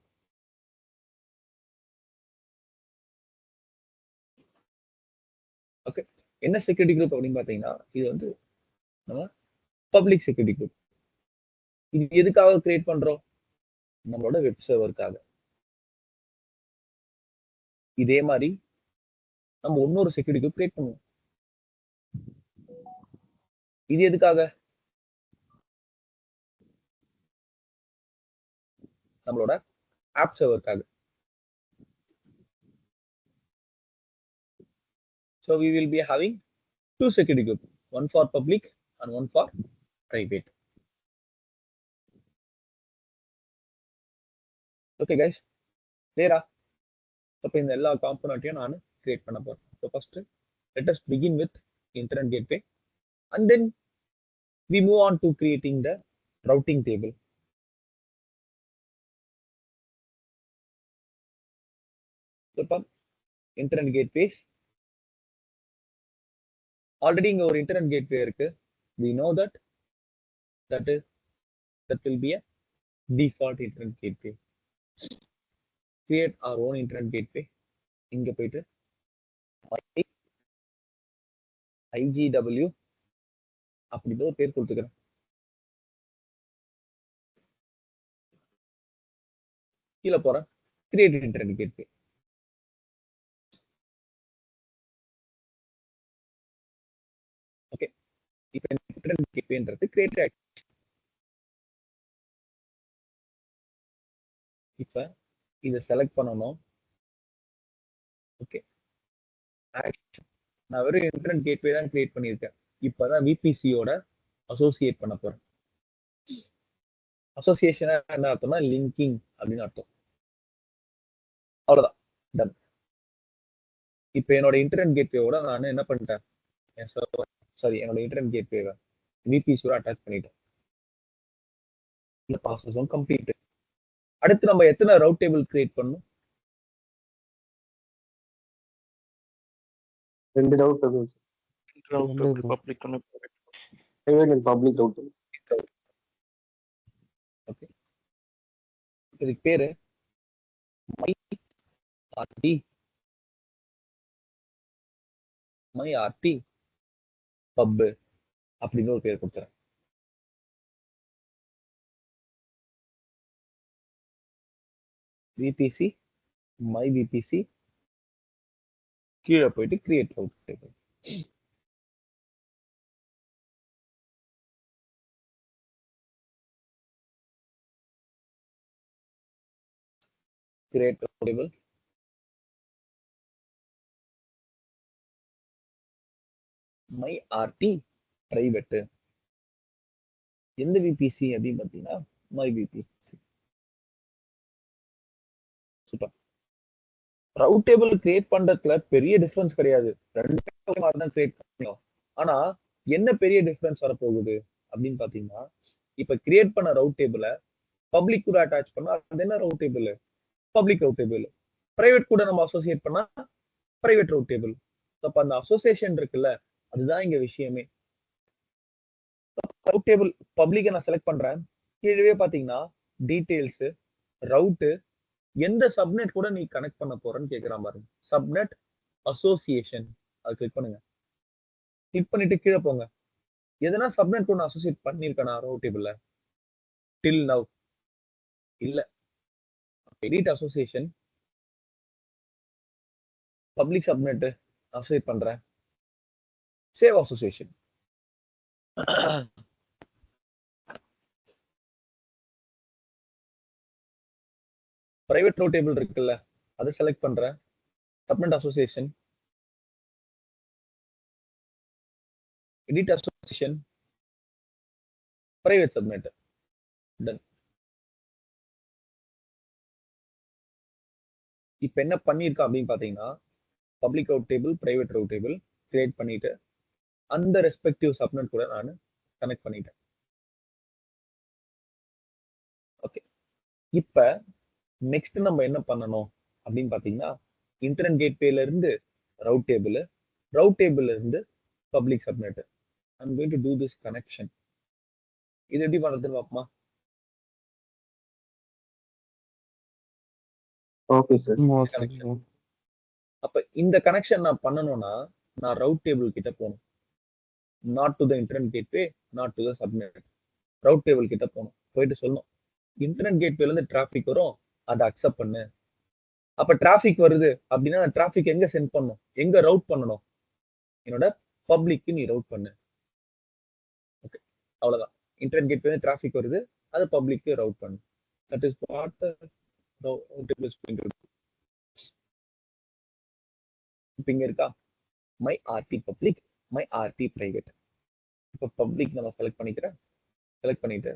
Okay, என்ன செக்யூரிட்டி குரூப் அப்படின்னு பாத்தீங்கன்னா இது வந்து நம்ம பப்ளிக் செக்யூரிட்டி குரூப். இது எதுக்காக கிரியேட் பண்றோம்? நம்மளோட வெப் சர்வருக்காக. இதே மாதிரி நம்ம இன்னொரு செக்யூரிட்டி குரூப் கிரியேட் பண்ணுவோம். இது எதுக்காக? நம்மளோட app சர்வருக்காக. So we will be having two security groups, one for public and one for private. Okay guys, clear? அப்ப இந்த எல்லா காம்போனன்ட்டையும் நான் கிரியேட் பண்ண போறேன். So first let us begin with internet gateway and then we move on to creating the routing table. So internet gateways, already இங்க ஒரு internet gateway இருக்கு. We know that will be a default internet gateway. Create our own internet gateway. இங்க போயிட்டு IGW அப்படி ஒரு பேர் கொடுத்துக்கிறேன். கீழே போறேன், கிரியேட் இன்டர்நெட் கேட்வே. ஓகே, இப்போ இன்டர்நெட் கேட்வேன்றது கிரியேட் ஆயிடுச்சு. இப்ப இதை செலக்ட் பண்ணணும். ஓகே, நான் வெறும் இன்டர்நெட் கேட்வே தான் கிரியேட் பண்ணியிருக்கேன். இப்பதான் விபிசியோட அசோசியேட் பண்ண போறேன். அசோசியேஷனா என்ன அர்த்தம்னா லிங்கிங் அப்படின்னு அர்த்தம். அவ்வளவுதான், டன். இப்ப என்னோட இன்டர்நெட் கேட்வேயோட நான் என்ன பண்ணிட்டேன், என்னோட இன்டர்நெட் கேட்வேவை விபிசியோட அட்டாச் பண்ணிட்டேன். இந்த ப்ராசஸும் கம்ப்ளீட். அடுத்து நம்ம எத்தனை ரவுட் டேபிள் கிரியேட் பண்ணணும்? 2 ரவுட் இருக்கு பப்ளிக் ரவுட். ஓகே, இதுக்கு பேரு மை ஆர்டி பப் அப்படின்னு ஒரு பேர் கொடுத்துறேன். VPC மை VPC கீழே போயிட்டு create route table. create route table. My RT private. எந்த விபிசி அப்படின்னு பார்த்தீங்கன்னா my VPC. Super. Route table create பண்றதுல பெரிய டிஃபரன்ஸ் கிடையாது. ரெண்டு மாதிரி தான் கிரியேட் பண்ணலாம். ஆனா என்ன பெரிய டிஃபரன்ஸ் வரப்போகுது அப்படின்னு பாத்தீங்கன்னா, இப்ப கிரியேட் பண்ண ரவுட் டேபிள பப்ளிக் கூட அட்டாச் பண்ணா அது என்ன route table? Public route table. Private கூட நம்ம அசோசியேட் பண்ணா பிரைவேட் ரவுட் டேபிள். அப்ப அந்த அசோசியேஷன் இருக்குல்ல, அதுதான் இங்க விஷயமே. ரவுட் டேபிள் பப்ளிக்கை நான் செலக்ட் பண்றேன். கீழே பாத்தீங்கன்னா டீடைல்ஸ், ரவுட், எந்த சப்நெட் கூட நீ கனெக்ட் பண்ண போறன்னு கேக்குறான் பாருங்க. சப்நெட் அசோசியேஷன் அது கிளிக் பண்ணுங்க. கிளிக் பண்ணிட்டு கீழே போங்க. எதனா சப்நெட் கூட அசோசியேட் பண்ணிருக்கேனா ரவுட் டேபிள்ல? டில் நவ் இல்ல. Edit association, public subnet associate பண்றேன். Save association. Private route table இருக்குல்ல, அதை செலக்ட் பண்றேன். Subnet association, edit association, private subnet. Done. இப்ப என்ன பண்ணிருக்கா அப்படின்னு பாத்தீங்கன்னா, public route table, private route table create பண்ணிட்டு அந்த ரெஸ்பெக்டிவ் சப்நெட் கூட நான் கனெக்ட் பண்ணிட்டேன். ஓகே. இப்ப நெக்ஸ்ட் நம்ம என்ன பண்ணணும் அப்படின்னு பாத்தீங்கன்னா, இன்டர்நெட் கேட்வேல இருந்து ரவுட் டேபிள், ரவுட் டேபிள்ல இருந்து public subnet. I'm going to do this connection. இது எப்படி பண்றதுன்னு பாப்போமா? Okay sir. கனெக்ஷன். அப்ப இந்த கனெக்ஷன் நான் பண்ணணும்னா நான் ரவுட் டேபிள் கிட்ட போகணும். Not to the internet gateway, not to the subnet. Route table கிட்ட போகணும். போயிட்டு சொல்லணும், இன்டர்நெட் கேட்வேல இருந்து டிராபிக் வரும், அதை அக்செப்ட் பண்ணு. அப்ப டிராபிக் வருது அப்படின்னா அந்த டிராபிக் எங்க சென்ட் பண்ணணும், எங்க ரவுட் பண்ணணும்? என்னோட பப்ளிக்கு நீ ரவுட் பண்ணு. ஓகே, அவ்வளவுதான். இன்டர்நெட் கேட்வே டிராபிக் வருது, அது பப்ளிக்கு ரவுட் பண்ணு. That is what the route table is going to do. இப்போ இங்க இருக்கா my RT public, my RT private. இப்போ பப்ளிக் நம்ம செலக்ட் பண்ணிக்கிறேன். செலக்ட் பண்ணிட்டு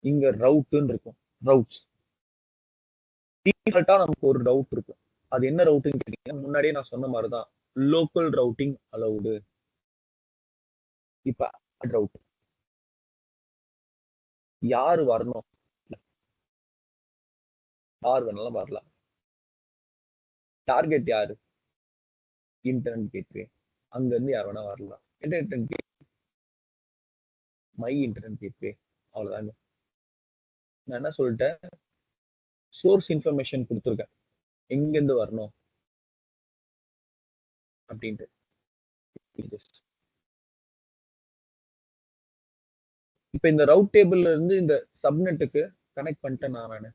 இங்க ரவுட்னு இருக்கும். ரவுட்ஸ் டிஃபால்ட்டா நமக்கு ஒரு ரவுட் இருக்கும். அது என்ன ரவுட்னு கேட்டீங்கன்னா, முன்னாடியே நான் சொன்ன மாதிரி தான், லோக்கல் ரவுட்டிங் அலௌடு. இப்ப ரவுட் யாரு வரணும், யார் வேணாலும் வரலாம். டார்கெட் யாரு? Internet gateway. அங்க இருந்து யார் வேணா வரலாம். Internet gate, my internet gateway. அவ்வளவுதாங்க. நான் என்ன சொல்லிட்டேன், சோர்ஸ் இன்ஃபர்மேஷன் கொடுத்துருக்கேன், எங்க இருந்து வரணும் அப்படின்ட்டு. இப்ப இந்த ரவுட் டேபிள்ல இருந்து இந்த சப்நெட்டுக்கு கனெக்ட் பண்ணிட்டேன் நான்.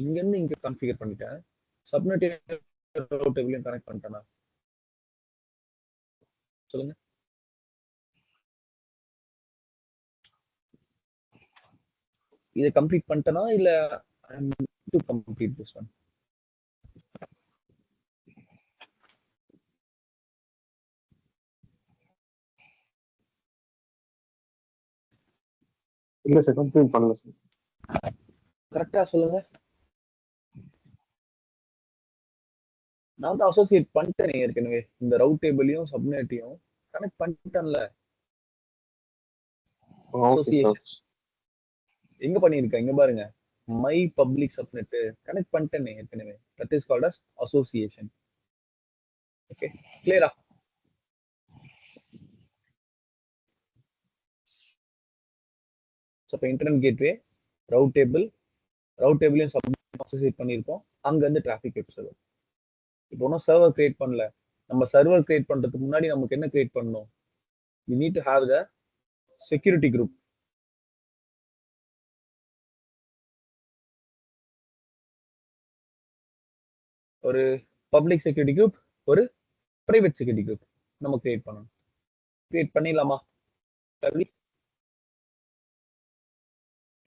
இங்க இருந்து இங்க கான்ஃபிகர் பண்ணிட்டேன். சப்நெட் ரவுட் டேபிளையும் கனெக்ட் பண்ணிட்டேனா? சொல்லுங்க. இதை கம்ப்ளீட் பண்ணிட்டேனா இல்ல டு கம்ப்ளீட் திஸ் ஒன்? இல்ல சார், கம்ப்ளீட் பண்ணல சார். கரெக்டா சொல்லுங்க. நான் தான் அசோசியேட் பண்ணிட்டேனே ஏற்கனவே. இந்த ரவுட் டேபிளையும் சப்நெட்டையும் கனெக்ட் பண்ணிட்டேன்ல. Okay sir. அசோசியேஷன் எங்க பண்ணிருக்கேன், இங்க பாருங்க. மை பப்ளிக் சப்நெட் கனெக்ட் பண்ணிட்டேனே ஏற்கனவே. That is called as association. Okay, கிளியரா? இப்போ internet gateway, route table, route டேபிளையும் சப்நெட் அசோசியேட் பண்ணியிருக்கோம். அங்க இருந்து டிராஃபிக் வெப் சர்வர். இப்போ ஒன்றும் சர்வர் கிரியேட் பண்ணல. நம்ம சர்வர் கிரியேட் பண்றதுக்கு முன்னாடி நமக்கு என்ன கிரியேட் பண்ணணும்? we need to have the security group. ஒரு பப்ளிக் செக்யூரிட்டி குரூப், ஒரு பிரைவேட் செக்யூரிட்டி குரூப் நம்ம கிரியேட் பண்ணணும். கிரியேட் பண்ணிடலாமா?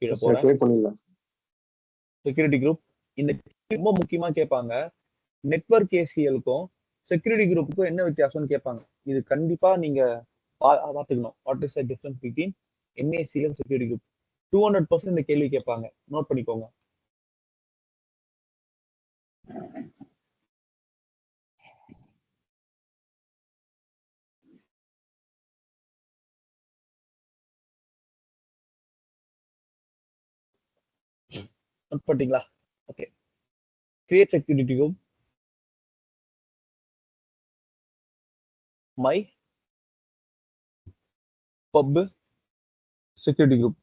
கீழே சார் போறேன். கிரியேட் பண்ணிடலாம். செக்யூரிட்டி குரூப் இந்த ரொம்ப முக்கியமா கேட்பாங்க. நெட்வொர்க் ஏசிஎலுக்கும் செக்யூரிட்டி குரூப்புக்கும் என்ன வித்தியாசம்னு கேட்பாங்க. இது கண்டிப்பா நீங்க பார்த்துக்கணும். What is the difference between NACL security group? 200% இந்த கேள்வி கேட்பாங்க. நோட் பண்ணிக்கோங்க. நோட் பண்ணிட்டீங்களா? Okay. Create security group. My pub security group.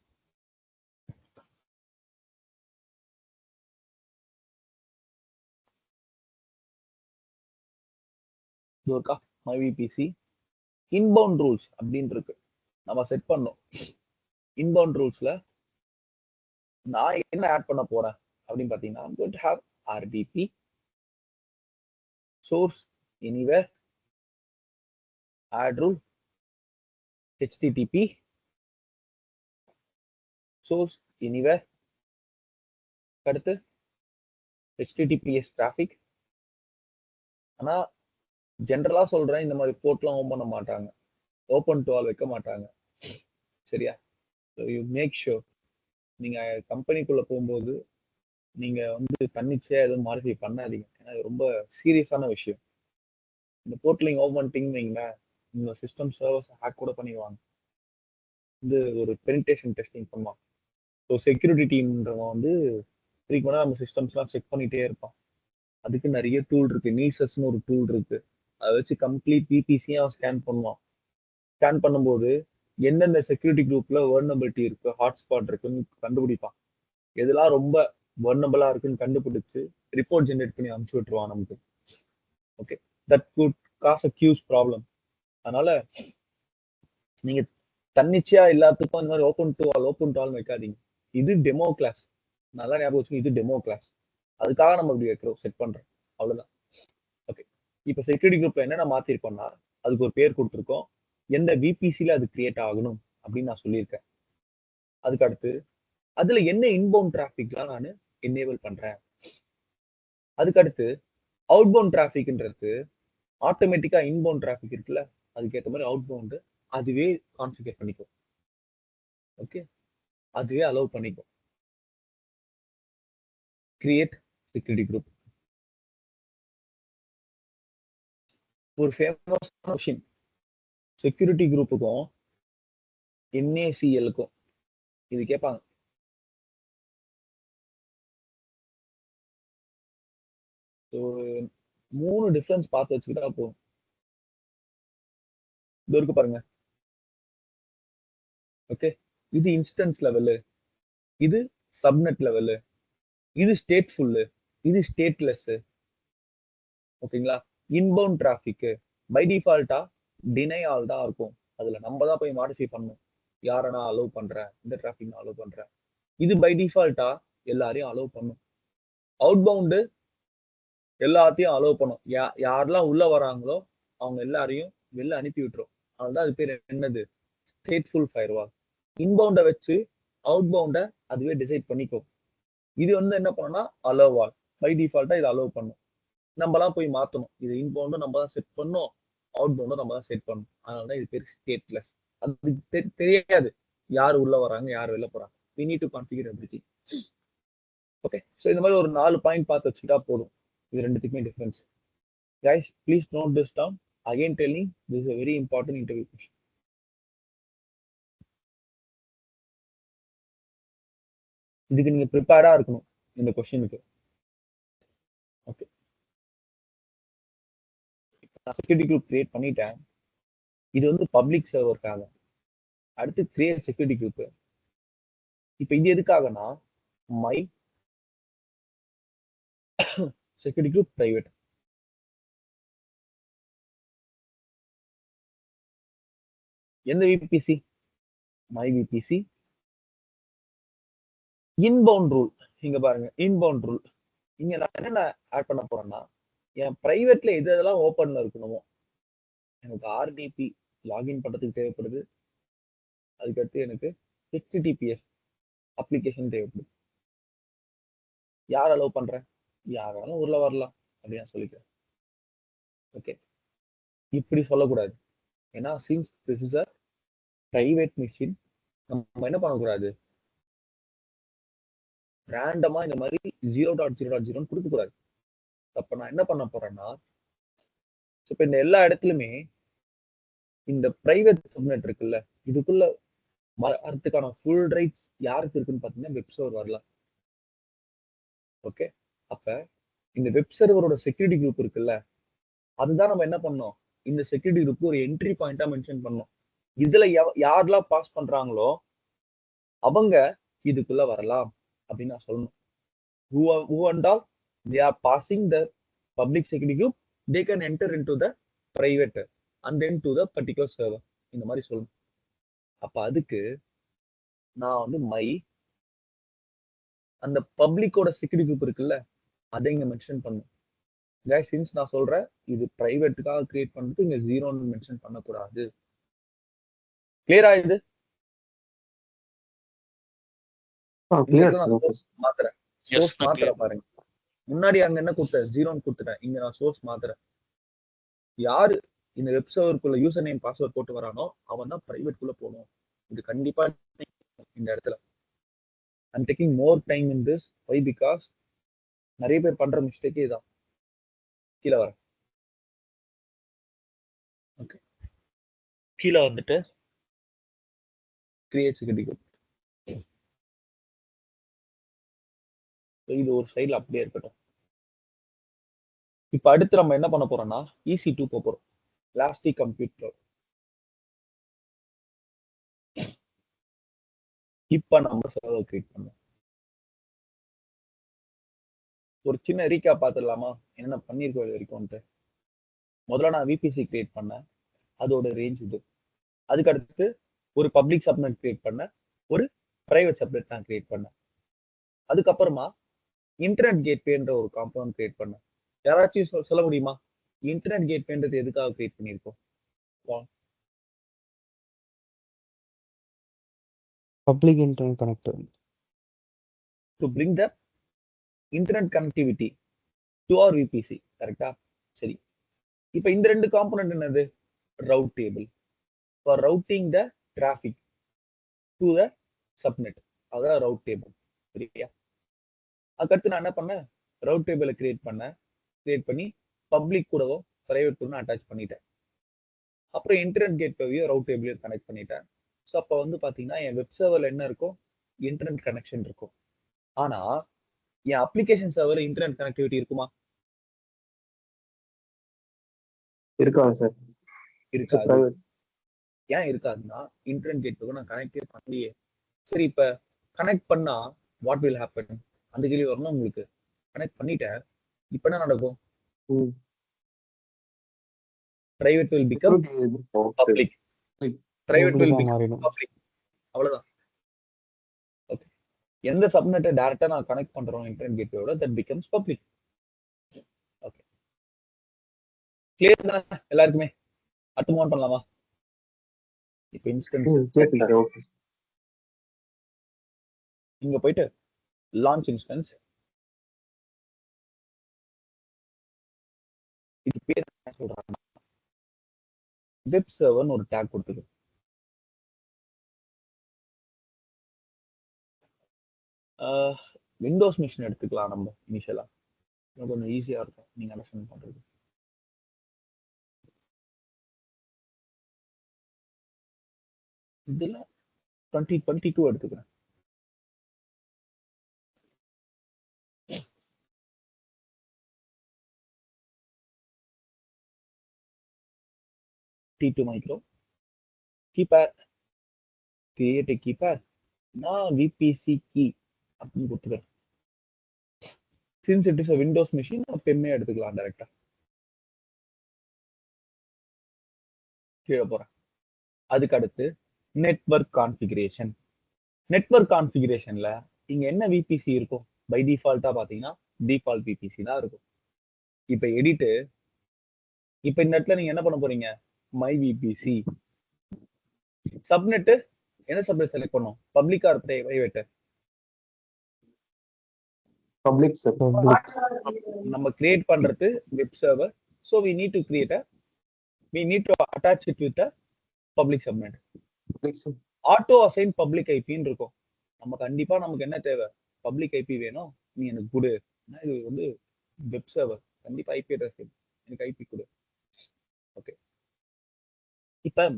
இருக்கா? மை விபிசி இன்பவுண்ட் ரூல்ஸ் அப்படின்னு இருக்கு. நம்ம செட் பண்ணோம். இன்பவுண்ட் ரூல்ஸ்ல நான் என்ன ஆட் பண்ண போறேன் அப்படின்னு பாத்தீங்கன்னா, I'm going to have RDP, source anywhere, add rule, HTTP, source anywhere, அடுத்து HTTPS traffic. ஆனா ஜென்ரலா சொல்றேன், இந்த மாதிரி போர்ட்லாம் ஓபன் பண்ண மாட்டாங்க, ஓபன் டு ஆல் வைக்க மாட்டாங்க. சரியா? யூ மேக் ஷூர் நீங்க கம்பெனிக்குள்ள போகும்போது நீங்க வந்து தன்னிச்சையா எதுவும் மாடிஃபை பண்ணாதீங்க. ஏன்னா இது ரொம்ப சீரியஸான விஷயம். இந்த போர்ட்லிங் ஓபன் பண்ணிட்டீங்கன்னு வைங்களேன், உங்க சிஸ்டம் சர்வர்ஸ் ஹேக் கூட பண்ணிடுவாங்க. இது ஒரு பெனிட்ரேஷன் டெஸ்டிங் பண்ணுவான். ஸோ செக்யூரிட்டி டீம்ன்றவன் வந்து ஃப்ரீக்வெண்டா நம்ம சிஸ்டம்ஸ்லாம் செக் பண்ணிட்டே இருப்பான். அதுக்கு நிறைய டூல் இருக்கு. நீசஸ்னு ஒரு டூல் இருக்கு. அதை வச்சு கம்ப்ளீட் விபிசியும் அவன் ஸ்கேன் பண்ணுவான். ஸ்கேன் பண்ணும்போது எந்தெந்த செக்யூரிட்டி குரூப்ல வர்னபிலிட்டி இருக்கு, ஹாட்ஸ்பாட் இருக்குன்னு கண்டுபிடிப்பான். எதெல்லாம் ரொம்ப வர்னபிளா இருக்குன்னு கண்டுபிடிச்சு ரிப்போர்ட் ஜென்ரேட் பண்ணி அனுப்பிச்சு விட்டுருவான் நமக்கு. Okay, that good cos a huge problem. அதனால நீங்க தன்னிச்சையா எல்லாத்துக்கும் இந்த மாதிரி ஓப்பன் டு ஆல் வைக்காதீங்க. இது டெமோ கிளாஸ். நல்லா ஞாபகம் வச்சுக்கோங்க, இது டெமோ கிளாஸ். அதுக்காக நம்ம இப்படி வைக்கிறோம், செட் பண்றோம், அவ்வளவுதான். ஓகே, இப்போ செக்யூரிட்டி குரூப்ல என்னென்ன மாத்திருக்கோம்னா, அதுக்கு ஒரு பேர் கொடுத்துருக்கோம். எந்த விபிசில அது கிரியேட் ஆகணும் அப்படின்னு நான் சொல்லியிருக்கேன். அதுக்கு அடுத்து அதுல என்ன இன்பவுண்ட் டிராபிக்லாம் நான் எனேபிள் பண்றேன். அதுக்கு அடுத்து அவுட்பவுண்ட் டிராபிக்ன்றது ஆட்டோமேட்டிக்கா இன்பவுண்ட் டிராபிக் இருக்குல்ல, அதுக்கேற்ற மாதிரி அவுட்பவுண்ட் அதுவே கான்ஃபிகர் பண்ணிக்கும். ஓகே, அதுவே அலோவ் பண்ணிக்கும். கிரியேட் செக்யூரிட்டி குரூப் ஒரு ஃபேமஸ் விஷயம். செக்யூரிட்டி குரூப்புக்கும் என்ஏசிஎலுக்கும் இது கேட்பாங்க. ஒரு 3 டிஃபரன்ஸ் பார்த்து வச்சுக்கிட்டா போதும். இது இருக்கு பாருங்க. ஓகே, இது இன்ஸ்டன்ஸ் லெவலு, இது சப்நெட் லெவலு, இது ஸ்டேட்ஃபுல்லு, இது ஸ்டேட்லெஸ். ஓகேங்களா? இன்பவுண்ட் டிராபிக் பை டிஃபால்ட்டா டினை ஆல் தான் இருக்கும். அதுல நம்ம தான் போய் மாடிஃபை பண்ணணும். யாரை நான் அலோவ் பண்றேன், இந்த டிராபிக் நான் அலோவ் பண்றேன். இது பை டிஃபால்ட்டா எல்லாரையும் அலோவ் பண்ணும். அவுட்பவுண்டு எல்லாத்தையும் அலோவ் பண்ணும். யாரெல்லாம் உள்ள வராங்களோ அவங்க எல்லாரையும் வெளில அனுப்பி விட்டுரும். அதுதான் அது பேர் என்னது, ஸ்டேட்ஃபுல் ஃபயர்வால். இன்பவுண்டை வச்சு அவுட்பவுண்டை அதுவே டிசைட் பண்ணிக்கும். இது வந்து என்ன பண்ணணும்னா அலோவால். பை டிஃபால்ட்டா இது அலோவ் பண்ணும். நம்மலாம் போய் மாத்தணும். இது இன்பவுண்டும் நம்ம தான் செட் பண்ணணும், அவுட்பவுண்டும் நம்ம தான் செட் பண்ணணும். அதனாலதான் இது பேர் ஸ்டேட்லெஸ். அது தெரியாது யார் உள்ள வராங்க, யார் வெளில போறாங்க. we need to configure everything. Okay, so இந்த மாதிரி ஒரு 4 பாயிண்ட் பார்த்து வச்சுக்கிட்டா போதும். இது ரெண்டுத்துக்குமே difference. guys, please note this down. Again telling, this is a very important interview question. இதுக்கு நீங்க ப்ரிப்பேர்டா இருக்கணும் இந்த கொஸ்டினுக்கு. ஓகே, நான் செக்யூரிட்டி குரூப் கிரியேட் பண்ணிட்டேன். இது வந்து பப்ளிக் சர்வருக்காக. அடுத்து கிரியேட் செக்யூரிட்டி குரூப். இப்போ இது எதுக்காகனா மை செக்யூரிட்டி குரூப் பிரைவேட். எந்த VBC? My VPC. Inbound rule இங்க பாருங்க. இன்பவுண்ட் ரூல் இங்க நான் என்ன ஆட் பண்ண போறேன்னா, என் பிரைவேட்ல எது எதெல்லாம் ஓப்பன்ல இருக்கணுமோ எனக்கு ஆர்டிபி லாகின் பண்றதுக்கு தேவைப்படுது. அதுக்கடுத்து எனக்கு ஹெச்டிடிபிஎஸ் அப்ளிகேஷன் தேவைப்படுது. யார் அலோவ் பண்றேன்? யாராலும் உள்ள வரலாம் அப்படின்னு சொல்லிக்கிறேன். ஓகே, இப்படி சொல்லக்கூடாது. ஏன்னா since this is a private machine, நம்ம என்ன பண்ணக்கூடாது, ரேண்டமா இந்த மாதிரி 0.0.0 கொடுக்க கூடாது. அப்ப நான் என்ன பண்ண போறேன்னா, இப்ப இந்த எல்லா இடத்துலயுமே இந்த பிரைவேட் சப்நெட் இருக்குல்ல, இதுக்குள்ள வரதுக்கான ஃபுல் ரைட்ஸ் யாருக்கு இருக்குன்னு பாத்தீங்கன்னா வெப் சர்வர் வரலாம். ஓகே, அப்ப இந்த வெப் சர்வரோட செக்யூரிட்டி குரூப் இருக்குல்ல, அதுதான் நம்ம என்ன பண்ணோம், இந்த செக்யூரிட்டி குரூப் ஒரு என்ட்ரி பாயிண்டா மென்ஷன் பண்ணோம். இதுல யாரெல்லாம் பாஸ் பண்றாங்களோ அவங்க இதுக்குள்ள வரலாம் அப்படின்னு நான் சொல்லணும். who and all they are passing the public security group, they can enter into the private and then to the particular server. இந்த மாதிரி சொல்லணும். அப்ப அதுக்கு நான் வந்து அந்த பப்ளிக்கோட செக்யூரிட்டி குரூப் இருக்குல்ல, அதை இங்க மென்ஷன் பண்ணும். guys, since நான் சொல்றேன் இது பிரைவேட்டுக்காக கிரியேட் பண்ணிட்டு இங்க 0ன்னு மென்ஷன் பண்ணக்கூடாது. கிளியர் ஆயிடுது? clear sir. Okay sir. மாத்துறேன், Yes, source நான் மாத்துறேன் பாருங்க. முன்னாடி அங்க என்ன கொடுத்தேன், 0ன்னு கொடுத்துட்டேன். இங்க நான் சோர்ஸ் மாத்துறேன். யாரு இந்த வெப் சர்வருக்குள்ள யூசர் நேம் பாஸ்வேர்ட் போட்டு வரானோ அவன் தான் பிரைவேட் குள்ள போகணும். இது கண்டிப்பா இந்த இடத்துல I'm taking more time in this. Why? Because நிறைய பேர் பண்ற மிஸ்டேக்கே இதான். கீழே வரேன். ஓகே, கீழே வந்துட்டு கிரியேட் செக்யூரிட்டி குரூப். இது ஒரு சைட்ல அப்படியே இருக்கட்டும். இப்ப அடுத்து நம்ம என்ன பண்ண போறோம்னா EC2 போறோம், எலாஸ்டிக் கம்ப்யூட்டர். இப்ப நம்ம சர்வர் கிரியேட் பண்ணோம். ஒரு சின்ன ரீகேப் பார்த்துடலாமா, என்ன பண்ணிருக்கோம் இது வரைக்கும்ட்டு. முதல்ல நான் VPC கிரியேட் பண்ணேன், அதோட ரேஞ்ச் இது. அதுக்கு அடுத்து ஒரு பப்ளிக் சப்நெட் கிரியேட் பண்ணேன், ஒரு பிரைவேட் சப்நெட் நான் கிரியேட் பண்ணேன். அதுக்கப்புறமா இன்டர்நெட் கேட்வேன்ற ஒரு காம்பவுண்ட் கிரியேட் பண்ணேன். யாராச்சும் சொல்ல முடியுமா இன்டர்நெட் கேட்வேன்றது எதுக்காக கிரியேட் பண்ணியிருக்கோம்? Public internet connector to bring the internet connectivity to our VPC. கரெக்டா? சரி, இப்போ இந்த ரெண்டு காம்பனன்ட் என்னது? Route table for routing the traffic to the subnet. அதான் ரவுட் டேபிள். சரியா? அதுக்கடுத்து நான் என்ன பண்ணேன், ரவுட் டேபிளை கிரியேட் பண்ணி பப்ளிக் கூடவும் பிரைவேட் கூட அட்டாச் பண்ணிட்டேன். அப்புறம் இன்டர்நெட் கேட்வேவையும் ரவுட் டேபிளையும் கனெக்ட் பண்ணிட்டேன். ஸோ அப்போ வந்து பார்த்தீங்கன்னா என் வெப் சர்வரில் என்ன இருக்கும், இன்டர்நெட் கனெக்ஷன் இருக்கும். ஆனா என் அப்ளிகேஷன் சர்வர்ல இன்டர்நெட் கனெக்டிவிட்டி இருக்குமா? இருக்காது சார். இருக்காது. ஏன் இருக்காதுன்னா இன்டர்நெட் கேட்வே நான் கனெக்டே பண்ணலையே. சரி, இப்ப கனெக்ட் பண்ணா வாட் வில் ஹேப்பன்? அந்த கேள்வி வரணும் உங்களுக்கு. கனெக்ட் பண்ணிட்டேன், இப்ப என்ன நடக்கும்? Private will become public. Private will become public. அவ்வளவுதான். ஓகே, எந்த சப்நெட்டை டைரக்டா நான் கனெக்ட் பண்றோம் இன்டர்நெட் கேட்வேயோட, that becomes public. Okay, clear தானே எல்லாருக்குமே? அடுத்து மூவ் பண்ணலாமா? இப்போ இன்ஸ்டன்ஸ் இங்க போயிட்டு லான்ச் இன்ஸ்டன்ஸ். இது பேர் என்ன சொல்றாங்க, வெப் சர்வர்னு ஒரு டேக் கொடுத்துருக்கு. விண்டோஸ் மிஷின் எடுத்துக்கலாம் நம்ம இனிஷியலா, கொஞ்சம் ஈஸியா இருக்கும் நீங்க அண்டர்ஸ்டாண்ட் பண்றது. இதுல 2022 எடுத்துக்கிறேன். T2 micro keypad, create a keypad. நான் VPC key அப்படின்னு கொடுத்துக்கிறேன். Since it is a Windows machine, பெம்மே எடுத்துக்கலாம் டைரக்டா. கீழே போறேன். அதுக்கு அடுத்து நெட்வொர்க் கான்ஃபிகரேஷன். நெட்வொர்க் கான்ஃபிகரேஷன்ல இங்க என்ன VPC இருக்கும்? பை டிஃபால்ட்டா பாத்தீங்கன்னா டிஃபால்ட் VPC தான் இருக்கும். இப்ப எடிட்டு, இப்ப இந்த இடத்துல நீங்க என்ன பண்ண போறீங்க, மை விபிசி. சப்நெட் என்ன சப்நெட் செலக்ட் பண்ணோம்? பப்ளிக்கா பிரைவேட்? Public sir. பப்ளிக். நம்ம கிரியேட் பண்றது web server. So we need to attach it with a public subnet. Public sir. Auto assign public ஐபின்னு இருக்கும். நம்ம கண்டிப்பா நமக்கு என்ன தேவை? பப்ளிக் ஐபி வேணும், நீ எனக்கு கொடு. இது வந்து வெப் சர்வர், கண்டிப்பா ஐபி அட்ரஸ் எனக்கு ஐபி கொடு. ஓகே, இப்ப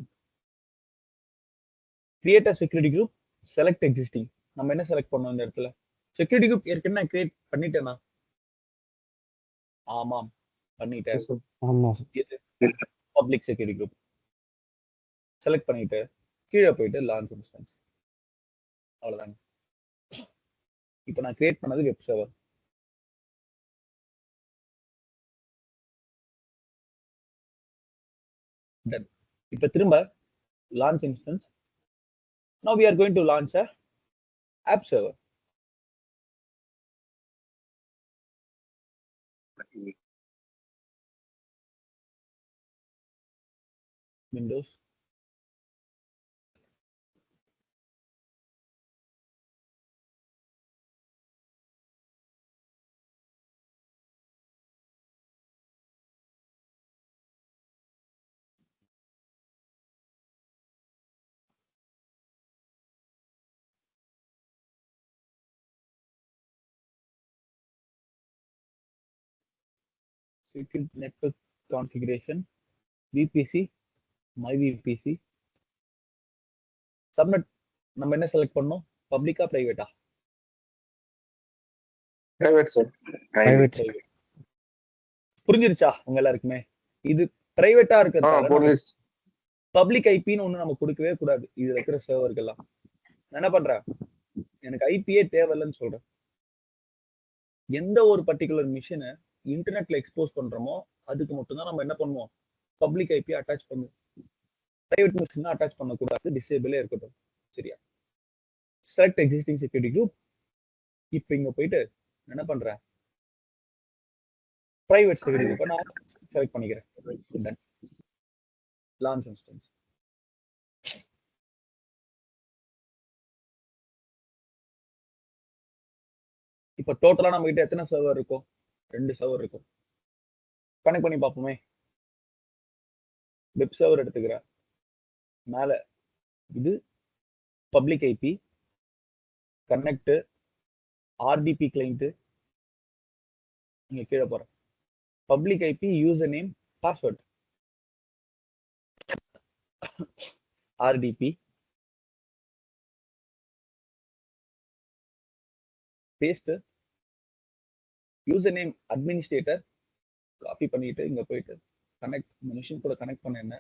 create a security group, select existing. நம்ம என்ன செலக்ட் பண்ணோம் இந்த இடத்துல? செக்யூரிட்டி குரூப் ஏற்கனவே கிரியேட் பண்ணிட்டேனா? ஆமாம், பண்ணிட்டேன். சார். ஆமா sir. Public security group select பண்ணிட்டு கீழே போயிட்டு லான்ச் இன்ஸ்டன்ஸ். அவ்வளவுதாங்க. இப்போ நான் கிரியேட் பண்ணது வெப் சர்வர். டன். இப்போ திரும்ப launch instance. Now we are going to launch a app server. Windows. Secret network configuration, VPC, my VPC. Subnet நம்ம என்ன செலக்ட் பண்ணோம்? பப்ளிக்கா பிரைவேட்டா? Private sir. பிரைவேட். புரிஞ்சிருச்சா உங்க எல்லாருக்குமே? இது பிரைவேட்டா இருக்கிறதால போலீஸ். பப்ளிக் ஐபின்னு ஒண்ணு நம்ம கொடுக்கவே கூடாது. இது இருக்கிற சர்வர்கள்லாம் நான் என்ன பண்றேன்? எனக்கு ஐபியே தேவையில்லைன்னு சொல்றேன். எந்த ஒரு பர்டிகுலர் மிஷினை இன்டர்நெட்ல எக்ஸ்போஸ் பண்றோமோ அதுக்கு மட்டும்தான் நம்ம என்ன பண்ணுவோம்? பப்ளிக் ஐபி அட்டாச் பண்ணுவோம். பிரைவேட் மிஷின் அட்டாச் பண்ணக்கூடாது, டிசேபிளே இருக்கட்டும். சரியா? Select existing security group. இப்போ இங்க போயிட்டு என்ன பண்றேன்? பிரைவேட் செக்யூரிட்டி குரூப்பை நான் செலக்ட் பண்ணிக்கிறேன். Launch instance. இப்போ டோட்டலா நம்ம கிட்ட எத்தனை சர்வர் இருக்கும்? 2 சர்வர் இருக்கும். கனெக்ட் பண்ணி பார்ப்போமே. வெப் சர்வர் எடுத்துக்கிறேன். மேல இது public IP, connect, RDP client. இங்க கீழே போறேன். Public IP, user name, password, RDP, paste, user name administrator, copy பண்ணிட்டு இங்க போயிட்டு கனெக்ட். இந்த மிஷின் கூட கனெக்ட் பண்ண என்ன?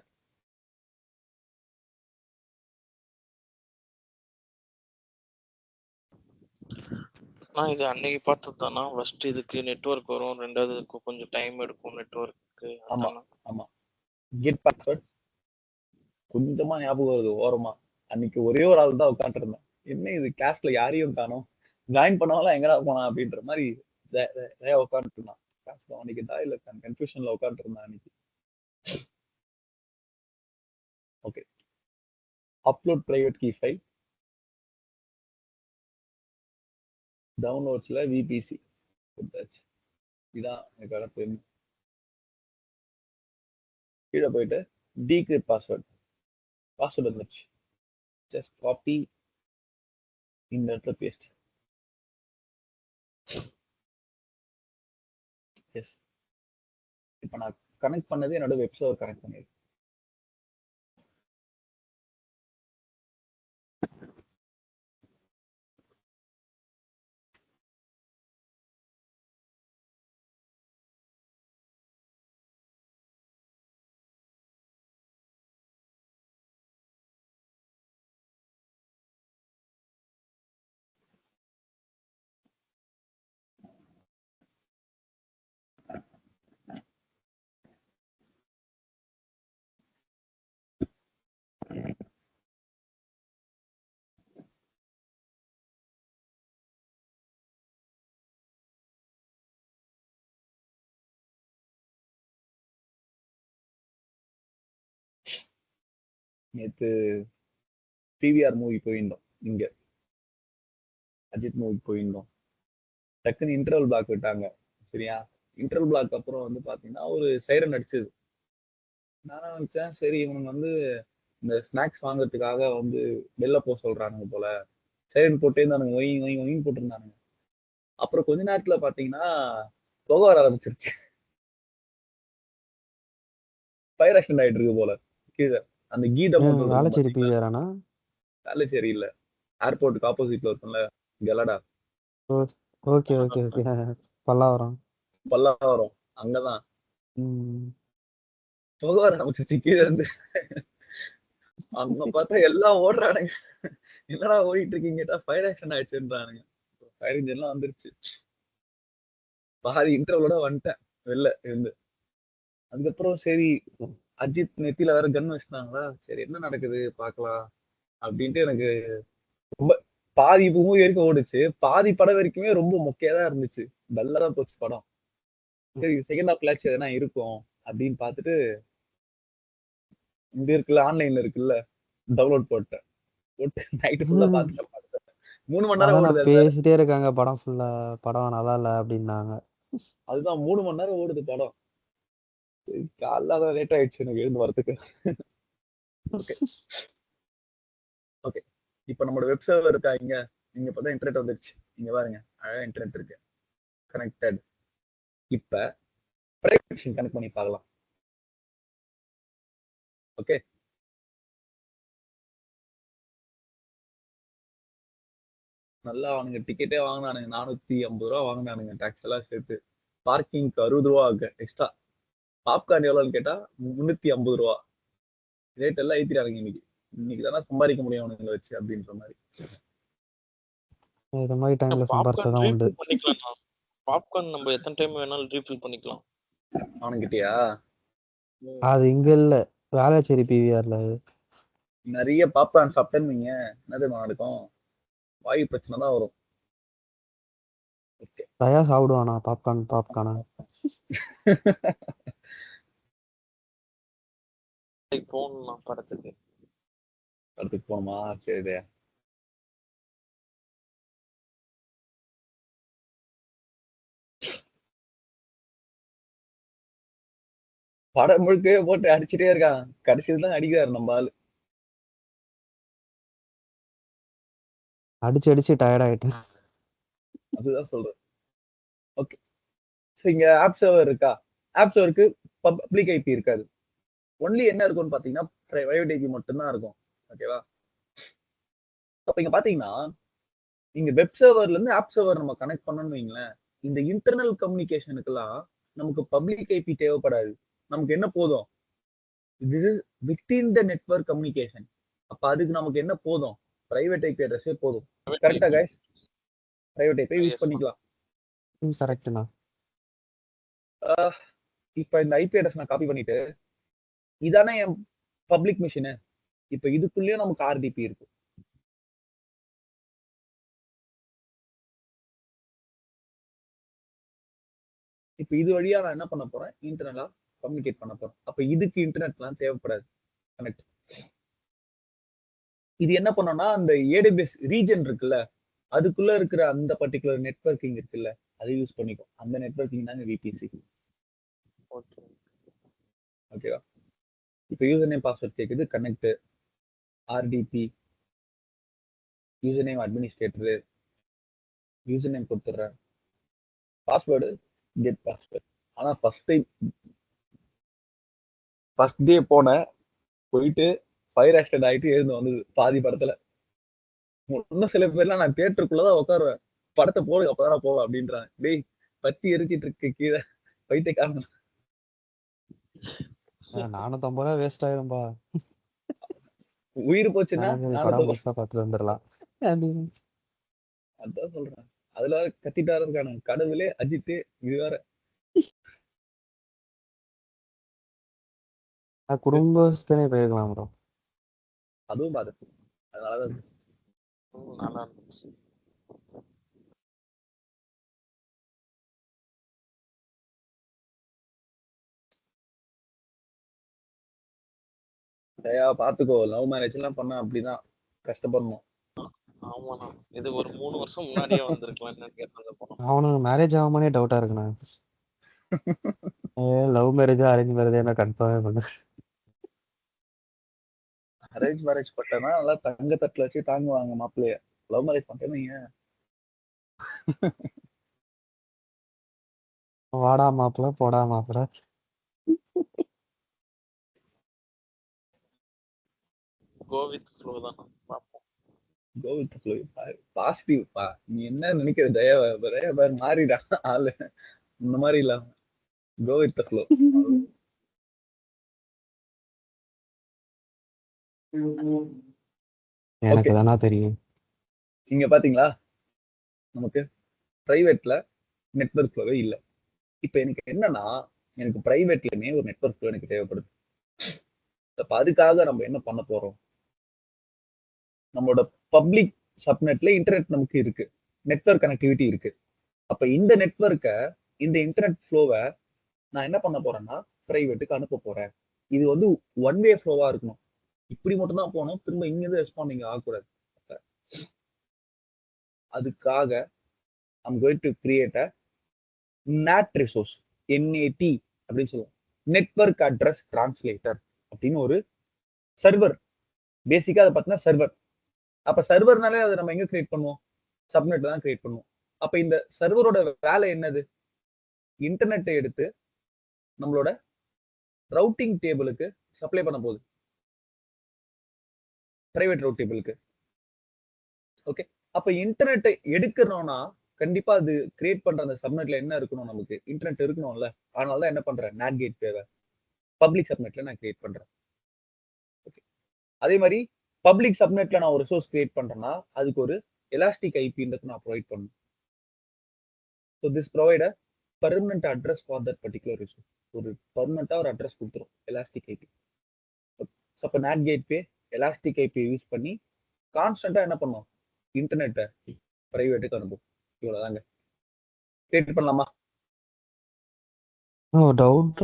நான் இது அன்னைக்கு பார்த்தது தானா? ஃபர்ஸ்ட் இதுக்கு நெட்வொர்க் வரும், ரெண்டாவது இதுக்கு கொஞ்சம் டைம் எடுக்கும் நெட்வொர்க்கு. ஆமா ஆமா. கெட் பாஸ்வேர்ட் கொஞ்சமா ஞாபகம் வருது ஓரமா. அன்னைக்கு ஒரே ஒரு ஆள் தான் உட்காந்துட்டு இருந்தேன். என்ன இது கிளாஸ்ல யாரையும் காணோம், ஜாயின் பண்ணவங்களா எங்கடா போனா அப்படின்ற மாதிரி உட்காந்துட்டு இருந்தான். கிளாஸ்ல அன்னைக்கு தான் இல்ல கன்ஃபியூஷன்ல உட்காந்துட்டு இருந்தான் அன்னைக்கு. Okay, upload private key file. டவுன்லோட்ஸ்ல விபிசி கொடுத்தாச்சு. இதான் எனக்கு அடுத்து. கீழே போயிட்டு டீக்ரிப்ட் பாஸ்வேர்ட். பாஸ்வேர்ட் வந்துருச்சு. ஜஸ்ட் காப்பி, இந்த இடத்துல பேஸ்ட். எஸ். இப்போ நான் கனெக்ட் பண்ணது என்னோட வெப் சர்வர் கனெக்ட் பண்ணிருக்கேன். நேத்து பிவிஆர் மூவி போயிருந்தோம். இங்க அஜித் மூவி போயிருந்தோம். டக்குன்னு இன்டர்வல் பிளாக் விட்டாங்க. சரியா? இன்டர்வல் பிளாக் அப்புறம் வந்து பாத்தீங்கன்னா ஒரு சைரன் அடிச்சது. நான் நினைச்சேன் சரி இவனுங்க வந்து இந்த ஸ்நாக்ஸ் வாங்குறதுக்காக வந்து வெளில போக சொல்றானுங்க போல. சைரன் போட்டே இருந்தானுங்க, ஒய் ஒய் ஒயின்னு போட்டிருந்தானுங்க. அப்புறம் கொஞ்ச நேரத்துல பாத்தீங்கன்னா புகை வர ஆரம்பிச்சிருச்சு. ஃபயர் ஆக்சிடென்ட் ஆயிட்டு இருக்கு போல கீழே. அந்த கீத மோட்டர் இருக்கும் வேளச்சேரி பாத்தீங்களா? பிவிஆரானா? வேளச்சேரி இல்ல, ஏர்போர்ட்டுக்கு ஆப்போசிட்ல இருக்கும்ல, கெலடா. Okay okay okay. Pallavaram. Pallavaram அங்கதான் ம். புகை வர ஆரம்பிச்சிருச்சு கீழே இருந்து. அங்க பார்த்தா எல்லாம் ஓடுறானுங்க. என்னடா ஓடிட்டு இருக்கீங்க கேட்டா ஃபயர் ஆக்சிடென்ட் ஆயிடுச்சுன்றானுங்க. ஃபயர் இன்ஜின்லாம் வந்துருச்சு. பாதி இன்டர்வலோட வந்துட்டேன் வெளில இருந்து. அதுக்கப்புறம் சரி அஜித் நெத்தியில வேற கன் வச்சுட்டாங்களா, சரி என்ன நடக்குது பார்க்கலாம் அப்படின்ட்டு எனக்கு ரொம்ப பாதி மூவி வரைக்கும் ஓடுச்சு. பாதி படம் வரைக்குமே ரொம்ப மொக்கையா தான் இருந்துச்சு. டல்லா தான் போச்சு படம். சரி செகண்ட் ஹாஃப்லாச்சும் எதனா இருக்கும் அப்படின்னு பார்த்துட்டு இங்க இருக்குல்ல, ஆன்லைன்ல இருக்குல்ல, டவுன்லோட் போட்டேன். போட்டு நைட்டு ஃபுல்லா பார்த்துட்டேன். 3 மணி நேரம் அதான் ஓடுது நான் அந்த. பேசிட்டே இருக்காங்க படம் ஃபுல்லா. படம் நல்லா இல்ல அப்படின்னாங்க. அதுதான் 3 மணி நேரம் ஓடுது படம். காலைல தான் லேட் ஆயிடுச்சு எனக்கு எழுந்து வரதுக்கு. Okay okay. இப்போ நம்மளோட வெப் சர்வர் இருக்கா இங்க. இங்க பார்த்தா இன்டர்நெட் வந்துருச்சு. இங்க பாருங்க, அழகா இன்டர்நெட் இருக்கு, கனெக்டட். இப்ப பிரைவேட் கனெக்ட் பண்ணி பார்க்கலாம். ஓகே. நல்லா அவனுங்க டிக்கெட்டே வாங்கினானுங்க, 450 ரூபா வாங்கினானுங்க டாக்ஸ் எல்லாம் சேர்த்து. பார்க்கிங்க்கு 60 ரூபா எக்ஸ்ட்ரா. பாப்கார்ன் எவ்வளோன்னு கேட்டா 350 ரூபா. ரேட் எல்லாம் ஏத்திட்டானுங்க இன்னைக்கு. இன்னைக்கு தானே சம்பாதிக்க முடியும் அவனுங்களை வச்சு அப்படின்ற மாதிரி. இது மாதிரி டைம்ல பாப்கார்ன் சம்பாரிச்சாதான் உண்டு. ரீஃபில் பண்ணிக்கலாம். பாப்கார்ன் நம்ம எத்தனை டைம் வேணாலும் ரீஃபில் பண்ணிக்கலாம். அவனுங்கிட்டயா? அது இங்க இல்ல, வேளச்சேரி பிவிஆர்ல. நிறைய பாப்கார்ன் சாப்பிட்டேன்னு வைங்க, என்ன தெரியுமா நடக்கும்? வாயு பிரச்சனை தான் வரும். ஓகே. தயா சாப்பிடுவானா பாப்கார்னா? போகணும் படத்துக்கு. படத்துக்கு போமா? சரி. படம் முழுக்கவே போட்டு அடிச்சுட்டே இருக்கான். கடைசியில் தான் அடிக்கிறாரு நம்ம ஆளு. அடிச்சு அடிச்சு டயர்ட் ஆயிட்டேன். அதுதான் சொல்றேன். ஓகே. ஸோ இங்க ஆப் சர்வர் இருக்கா? ஆப் சர்வருக்கு பப்ளிக் ஐபி இருக்காது. ஒன்லி என்ன இருக்கும்னு பாத்தீங்கன்னா பிரைவேட் ஐபி மட்டும்தான் இருக்கும். ஓகேவா? அப்ப இங்க பாத்தீங்கன்னா இங்க வெப் சர்வர்ல இருந்து ஆப் சர்வர் நம்ம கனெக்ட் பண்ணணும்னு வைங்களேன், இந்த இன்டர்னல் கம்யூனிகேஷனுக்கெல்லாம் நமக்கு பப்ளிக் ஐபி தேவைப்படாது. நமக்கு என்ன போதும்? this is within the network communication. அப்ப அதுக்கு நமக்கு என்ன போதும்? பிரைவேட் ஐபி அட்ரஸே போதும். கரெக்டா கைஸ்? பிரைவேட் ஐபி யூஸ் பண்ணிக்கலாம். கரெக்ட்ண்ணா. இப்ப இந்த ஐபி அட்ரஸ் நான் காப்பி பண்ணிட்டு, இதானே என் பப்ளிக் மிஷின். இப்ப இதுக்குள்ளேயும் நமக்கு ஆர்டிபி இருக்கு. இப்ப இது வழியா நான் என்ன பண்ண போறேன்? இன்டர்னலா கம்யூனிகேட் பண்ண போறேன். அப்ப இதுக்கு இன்டர்நெட்லாம் தேவைப்படாது. கனெக்ட். இது என்ன பண்ணோம்னா அந்த ஏடபிள்யூஎஸ் ரீஜன் இருக்குல்ல, அதுக்குள்ள இருக்கிற அந்த பர்டிகுலர் நெட்வொர்க்கிங் இருக்குல்ல, அதை யூஸ் பண்ணிக்கும். அந்த நெட்வொர்க்கிங் தாங்க விபிசி. ஓகேவா? இப்போ யூசர் நேம் பாஸ்வேர்ட் கேக்குது, connect, RTB, user name administrator, user name கொடுத்துட்றேன், பாஸ்வேர்டு கெட் பாஸ்வேர்ட். ஆனா ஃபர்ஸ்ட் டே போனேன், போயிட்டு ஃபயர் ஆக்சிடென்ட் ஆயிட்டு எழுந்து வந்தது பாதி படத்துல. இன்னும் சில பேர்லாம் நான் தியேட்டருக்குள்ளதான் உட்காருவேன், படத்தை போடு அப்பதான் போவேன் அப்படின்றாங்க. டேய் பத்தி எரிச்சிட்டு இருக்கு கீழே, பைத்தியக்காரன். ₹450 வேஸ்ட் ஆயிரும்பா. உயிர் போச்சுன்னா படம் நானும் முழுசா பார்த்துட்டு வந்துடலாம். அதான் சொல்றேன். அதுல கத்திட்டாரு இருக்கானு கடவுளே அஜித், இது வேற. குடும்பஸ்தனே போயிருக்கலாம் ப்ரோ. அதுவும் பாத்து அதனாலதான் நல்லா இருந்துச்சு. தயா பாத்துக்கோ, லவ் மேரேஜ் எல்லாம் பண்ணா அப்படிதான் கஷ்டப்படணும். ஆமாண்ணா. இது ஒரு 3 வருஷம் முன்னாடியே வந்திருக்கலாம் என்னன்னு கேட்டா அந்த படம். அவனுக்கு மேரேஜ் ஆகாமனே டவுட்டா இருக்குண்ணா. லவ் மேரேஜா அரேஞ்ச் மேரேஜா என்ன கன்ஃபார்மே பண்ணு. அரேஞ்ச் மேரேஜ் பட்டனா நல்லா தங்க தட்டுல வச்சு தாங்குவாங்க மாப்பிள்ளைய. லவ் மேரேஜ் பண்ணிட்டேன்னு ஏன் வாடா மாப்பிள்ள போடா மாப்பிள்ள. கோ வித் ஃப்ளோ தான் பார்ப்போம். Go with flow. பாசிட்டிவ் பா. நீ என்ன நினைக்கிற தயா தயா பாரு மாறிடா ஆளு. இந்த மாதிரி இல்லாம கோ வித் ஃப்ளோ. எனக்கு ஓகே, தானா தெரியும். இங்க பாத்தீங்களா நமக்கு பிரைவேட்ல நெட்வொர்க் ஃப்ளோவே இல்ல. இப்ப எனக்கு என்னன்னா, எனக்கு பிரைவேட்லயுமே ஒரு நெட்வொர்க் ஃப்ளோ எனக்கு தேவைப்படுது. அப்ப அதுக்காக நம்ம என்ன பண்ண போறோம்? நம்மளோட பப்ளிக் சப்நெட்ல இன்டர்நெட் நமக்கு இருக்கு, நெட்வொர்க் கனெக்டிவிட்டி இருக்கு. அப்ப இந்த நெட்வொர்க்க, இந்த இன்டர்நெட் ஃப்ளோவை நான் என்ன பண்ண போறேன்னா பிரைவேட்டுக்கு அனுப்ப போறேன். இது வந்து ஒன் வே ஃப்ளோவா இருக்கணும். இப்படி மட்டும் தான் போகணும், திரும்ப இங்க இருந்து ரெஸ்பாண்டிங் ஆகக்கூடாது. அதுக்காக I'm going to create a NAT resource, NAT அப்படின்னு சொல்லுவோம், நெட்வொர்க் அட்ரஸ் டிரான்ஸ்லேட்டர் அப்படின்னு ஒரு சர்வர். பேசிக்கா அதை பார்த்தீங்கன்னா சர்வர். அப்ப சர்வர்னாலே அதை நம்ம எங்க கிரியேட் பண்ணுவோம்? சப்நெட் தான் கிரியேட் பண்ணுவோம். அப்ப இந்த சர்வரோட வேலை என்னது? இன்டர்நெட்டை எடுத்து நம்மளோட ரவுட்டிங் டேபிளுக்கு சப்ளை பண்ண போகுது, பிரைவேட் ரவுட் டேபிளுக்கு. ஓகே, அப்ப இன்டர்நெட்டை எடுக்கணும்னா கண்டிப்பா அது கிரியேட் பண்ற அந்த சப்நெட்ல என்ன இருக்கணும்? நமக்கு இன்டர்நெட் இருக்கணும்ல. அதனால தான் என்ன பண்றேன், NAT கேட் தேவை. பப்ளிக் சப்நெட்ல நான் கிரியேட் பண்றேன். ஓகே, அதே மாதிரி பப்ளிக் சப்நெட்ல நான் ஒரு ரிசோர்ஸ் கிரியேட் பண்றேன்னா அதுக்கு ஒரு எலாஸ்டிக் ஐபின்றது நான் ப்ரொவைட் பண்ணணும். So this provide a permanent address for that particular resource. ஒரு பர்மனண்டா ஒரு அட்ரஸ் கொடுத்துரும் எலாஸ்டிக் ஐபி. ஸோ அப்போ NAT gateway elastic IP use பண்ணி கான்ஸ்டன்டா என்ன பண்ணும்? இன்டர்நெட்டை பிரைவேட்டுக்கு அனுப்பும். இவ்வளவுதாங்க. கிரியேட் பண்ணலாமா? டவுட்.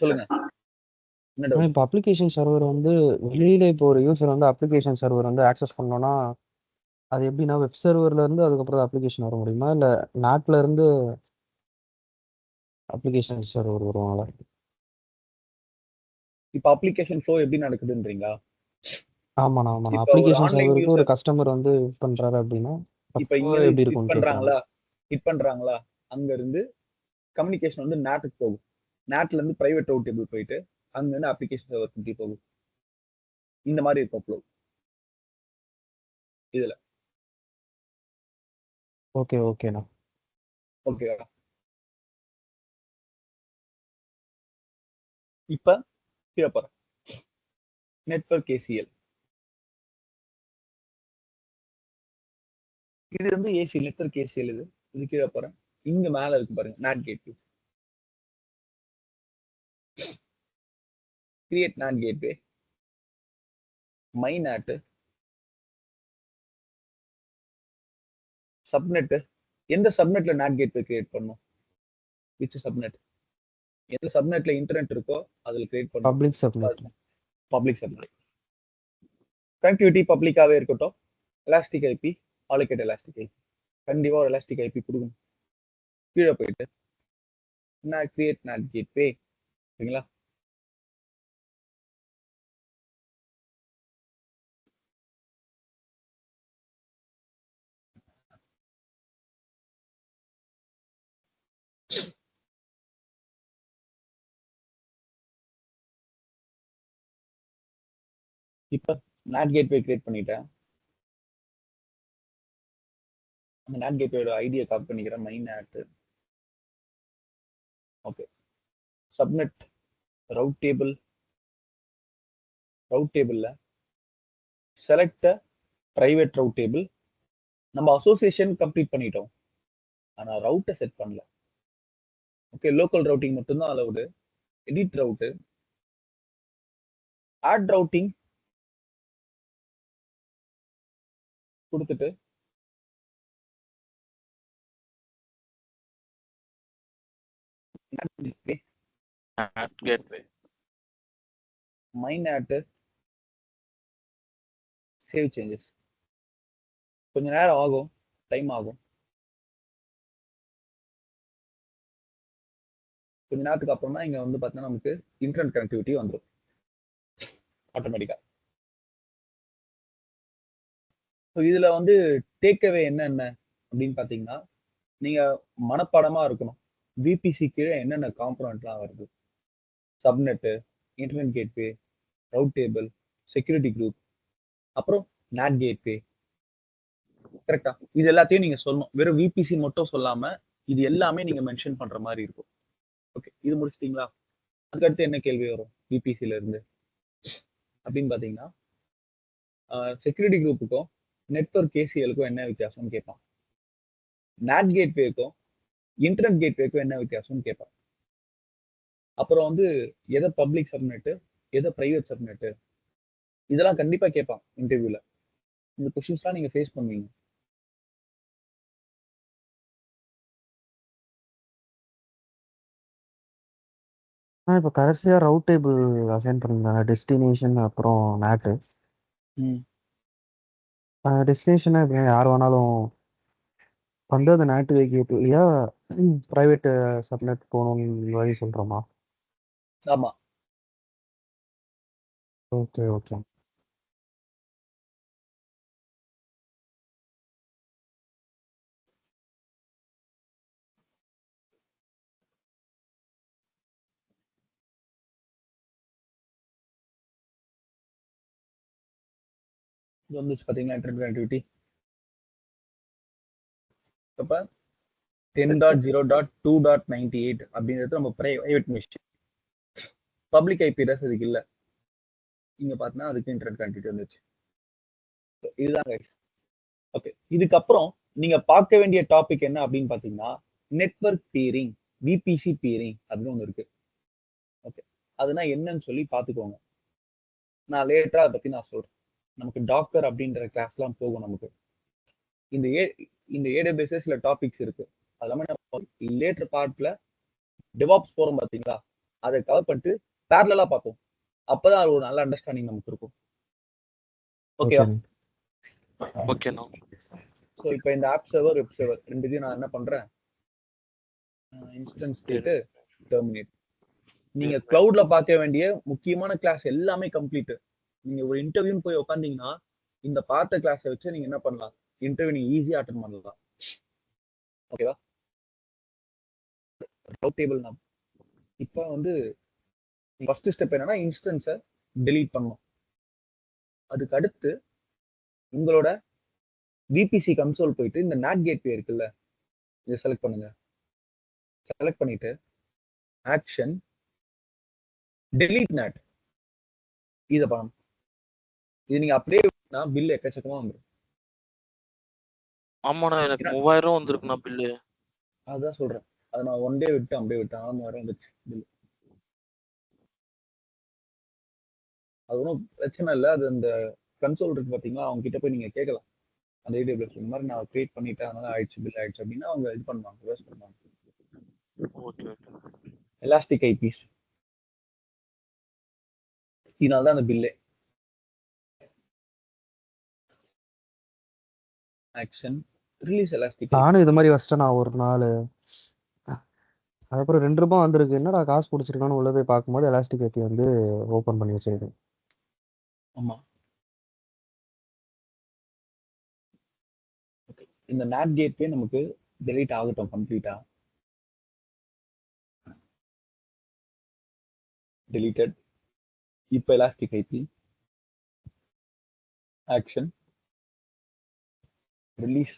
சொல்லுங்க, என்ன டவுட்? இப்போ அப்ளிகேஷன் சர்வர் வந்து வெளியில இப்போ ஒரு யூசர் வந்து அப்ளிகேஷன் சர்வர் வந்து ஆக்சஸ் பண்ணோம்னா அது எப்படின்னா வெப் சர்வர்ல இருந்து அதுக்கப்புறம் அப்ளிகேஷன் வர முடியுமா, இல்ல நாட்ல இருந்து அப்ளிகேஷன் சர்வர் வருவாங்களா? இப்போ அப்ளிகேஷன் ஃப்ளோ எப்படி நடக்குதுன்றீங்களா? ஆமாண்ணா ஆமாண்ணா. இப்போ ஒரு அப்ளிகேஷன் ஆன்லைன் சர்வருக்கு ஒரு யூசர் கஸ்டமர் வந்து யூஸ் பண்றாரு அப்படின்னா இப்போ அப்போ இங்க எப்படி ஹிட் இருக்கும்னு கேட்குறாங்க. பண்றாங்களா, ஹிட் பண்றாங்களா, அங்க இருந்து கம்யூனிகேஷன் வந்து NATக்கு போகும். NATல இருந்து பிரைவேட் ரவுட் டேபிள் போயிட்டு அங்க இருந்து அப்ளிகேஷன் சர்வர் எப்படி போகும்? இந்த மாதிரி இருக்கும் ஃப்ளோ இதுல. ஓகே ஓகேண்ணா. ஓகேவா? இப்ப கீழே போறேன், நெட்வொர்க் ACL. இது வந்து ஏசி நெட்வொர்க் ACL. இது இது கீழே போறேன், இங்க மேல இருக்கு பாருங்க NAT gateway. Create NAT gateway, my NAT, subnet. எந்த சப்நெட்ல NAT கேட்வே கிரியேட் பண்ணும்? Which subnet? எந்த சப்நெட்ல இன்டர்நெட் இருக்கோ அதுல கிரியேட் பண்ணும். Public subnet. Public subnet. Connectivity பப்ளிக்காவே இருக்கட்டும். Elastic IP, allocate elastic IP. கண்டிப்பா ஒரு எலாஸ்டிக் ஐபி கொடுக்கணும். கீழே போயிட்டு நான் கிரியேட் NAT கேட்வே, சரிங்களா? இப்ப NAT கேட்வே கிரியேட் பண்ணிட்டேன். அந்த NAT கேட்வேயோட ஐடியை காப்பி பண்ணிக்கிறேன், my NAT. Okay, subnet route table. Route டேபிள்ல செலக்ட் பிரைவேட் ரவுட் டேபிள். நம்ம அசோசியேஷன் கம்ப்ளீட் பண்ணிட்டோம், ஆனா ரவுட்டை செட் பண்ணல. ஓகே, லோக்கல் ரவுட்டிங் மட்டும்தான் allowed. Edit route, add routing கொடுத்துட்டு NAT gateway. My NAT save changes. கொஞ்ச நேரம் ஆகும், டைம் ஆகும். கொஞ்ச நேரத்துக்கு அப்புறம் தான் இங்க வந்து பார்த்தீங்கன்னா நமக்கு இன்டர்நெட் கனெக்டிவிட்டி வந்துடும் ஆட்டோமேட்டிக்கா. ஸோ இதுல வந்து டேக்அவே என்னென்ன அப்படின்னு பார்த்தீங்கன்னா, நீங்க மனப்பாடமா இருக்கணும். விபிசி கீழே என்னென்ன காம்பனண்ட்லாம் வருது, subnet, internet gateway, route table, security group, அப்புறம் நாட் கேட்வே. கரெக்டா? இது எல்லாத்தையும் நீங்க சொல்லணும். வெறும் விபிசி மட்டும் சொல்லாம இது எல்லாமே நீங்க மென்ஷன் பண்ற மாதிரி இருக்கும். ஓகே, இது முடிச்சிட்டீங்களா? அதுக்கடுத்து என்ன கேள்வி வரும் விபிசில இருந்து அப்படின்னு பாத்தீங்கன்னா, செக்யூரிட்டி குரூப்புக்கும் நெட்வொர்க் கேசிஎலுக்கும் என்ன வித்தியாசம்னு கேட்பான். நாட் கேட்வேக்கும் இன்டர்நெட் கேட்வேக்கும் என்ன வித்தியாசம்னு கேட்பான். அப்புறம் வந்து எதை பப்ளிக் சப்நெட்டு, எதை பிரைவேட் சப்நெட்டு, இதெல்லாம் கண்டிப்பா கேட்பான் இன்டர்வியூல. இந்த கொஸ்டின்ஸ்லாம் நீங்க ஃபேஸ் பண்ணுவீங்க. இப்போ கடைசியாக ரவுட் டேபிள் அசைன் பண்ணியிருந்தாங்க, டெஸ்டினேஷன் அப்புறம் நேட்டு. டெஸ்டினேஷனை இப்போ யார் வேணாலும் வந்து அந்த நேட்டு கேட்லையா ப்ரைவேட் சப்நெட் போகணும்னு வழி சொல்கிறோமா? ஆமா. Okay okay. இது வந்துச்சு பாத்தீங்களா இன்டர்நெட் கனெக்டிவிட்டி. அப்ப 10.0.2.98 அப்படின்றது நம்ம private machine. Public IP address அதுக்கு இல்ல. இங்க பார்த்தீங்கன்னா அதுக்கு இன்டர்நெட் கனெக்டிவிட்டி வந்துச்சு. இதுதான் கைஸ். ஓகே, இதுக்கப்புறம் நீங்க பார்க்க வேண்டிய டாபிக் என்ன அப்படின்னு பாத்தீங்கன்னா, நெட்வொர்க் பீரிங், விபிசி பீரிங் அப்படின்னு ஒண்ணு இருக்கு. ஓகே, அதுனா என்னன்னு சொல்லி பாத்துக்கோங்க. நான் லேட்டரா அதை பத்தி நான் சொல்றேன். நமக்கு டாக்கர் அப்படின்ற கிளாஸ்லாம் போகும். நமக்கு இந்த இந்த ஏடபிள்யூஎஸ்ல சில டாபிக்ஸ் இருக்கு. அது இல்லாம நம்ம லேட்டர் பார்ட்ல டெவாப்ஸ் போறோம் பாத்தீங்களா, அதை கவர் பண்ணிட்டு பேரலா பார்ப்போம். அப்பதான் ஒரு நல்ல அண்டர்ஸ்டாண்டிங் நமக்கு இருக்கும். ஓகேவா? ஓகேண்ணா. ஸோ இப்போ இந்த ஆப் சர்வர், வெப் சர்வர் ரெண்டுத்தையும் நான் என்ன பண்றேன், இன்ஸ்டன்ஸ் ஸ்டேட்டு டெர்மினேட். நீங்க கிளவுட்ல பார்க்க வேண்டிய முக்கியமான கிளாஸ் எல்லாமே கம்ப்ளீட். நீங்க ஒரு இன்டர்வியூன்னு போய் உட்காந்தீங்கன்னா இந்த பார்த்த கிளாஸை வச்சு நீங்க என்ன பண்ணலாம், இன்டர்வியூ நீங்க ஈஸியா அட்டன் பண்ணலாம். ஓகேவா? ரவுட் டேபிள் நான் இப்போ வந்து ஃபர்ஸ்ட் ஸ்டெப் என்னன்னா இன்ஸ்டன்ஸை டெலீட் பண்ணணும். அதுக்கு அடுத்து உங்களோட விபிசி கன்சோல் போயிட்டு இந்த நாட் கேட்வே இருக்குல்ல, இதை செலக்ட் பண்ணுங்க. செலக்ட் பண்ணிட்டு ஆக்ஷன் டெலீட் நாட் இதை பண்ணணும். இது நீங்க அப்படியே பில் எக்கச்சக்கமா வந்துடும். ஆமாண்ணா, எனக்கு 3000 வந்திருக்குண்ணா பில்லு. அதுதான் சொல்றேன். அதை நான் ஒன் டே விட்டு அப்படியே விட்டேன், 3000 வந்துச்சு பில். அது ஒன்றும் பிரச்சனை இல்லை. அது அந்த கன்சோல் இருக்கு பாத்தீங்களா, அவங்க கிட்ட போய் நீங்க கேட்கலாம். அந்த ஏடபிள்யூஎஸ் இந்த மாதிரி நான் கிரியேட் பண்ணிட்டேன், அதனால ஆயிடுச்சு பில் ஆயிடுச்சு அப்படின்னா அவங்க இது பண்ணுவாங்க, வேஸ்ட் பண்ணுவாங்க. Okay okay. எலாஸ்டிக் ஐபிஸ், இதனால தான் அந்த பில்லே. Action release elastic. நானும் இது மாதிரி வச்சிட்டேன் நான் ஒரு நாள். அதுக்கப்புறம் 2 ரூபாய் வந்திருக்கு. என்னடா காசு பிடிச்சிருக்கான்னு உள்ள போய் பார்க்கும்போது எலாஸ்டிக் ஐபி வந்து ஓப்பன் பண்ணி வச்சிருக்கேன். ஆமா. ஓகே, இந்த நாட் கேட்வே நமக்கு டெலீட் ஆகட்டும் கம்ப்ளீட்டா. டெலீட்டட். இப்போ எலாஸ்டிக் ஐபி ஆக்ஷன் ரிலீஸ்.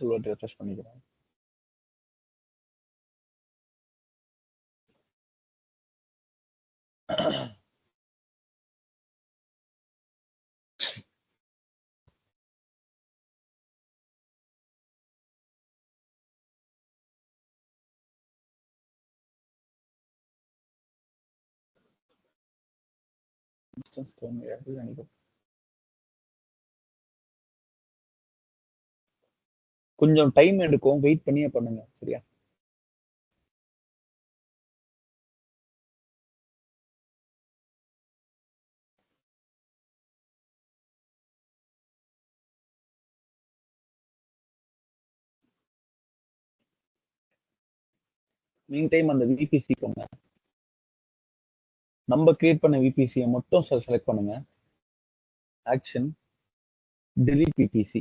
சொல்லிட்டு ரெஃப்ரெஷ் பண்ணிக்கிறேன். கொஞ்சம் டைம் எடுக்கும், வெயிட் பண்ணியே பண்ணுங்க. சரியா? மீன் டைம் அந்த விபிசி போங்க. நம்ம கிரியேட் பண்ண விபிசியை மட்டும் செலக்ட் பண்ணுங்க. ஆக்ஷன் delete விபிசி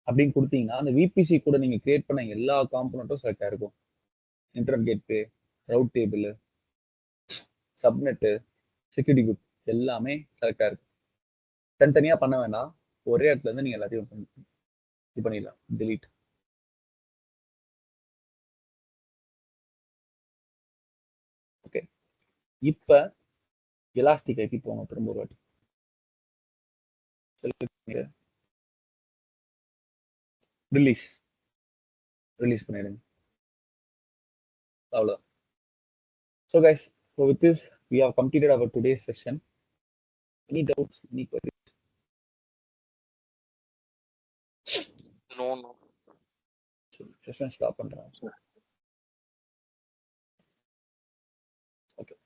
அப்படின்னு கொடுத்தீங்கன்னா அந்த விபிசி கூட நீங்க கிரியேட் பண்ண எல்லா காம்பனண்ட்டும் செலக்ட் ஆயிருக்கும். Internet gateway, route table, subnet, security group எல்லாமே செலக்ட் ஆயிருக்கும். தனித்தனியா பண்ண வேண்டாம், ஒரே இடத்துல இருந்து நீங்க எல்லாத்தையும் இது பண்ணிடலாம். delete. ஓகே, இப்ப எலாஸ்டிக் ஐபி போங்க திரும்ப ஒரு வாட்டி. ரிலீஸ் பண்ணிடுங்க. அவ்வளோ. So guys, so with this we have completed our today's session. Any doubts, any queries? No, no. Session stop பண்றேன். Okay.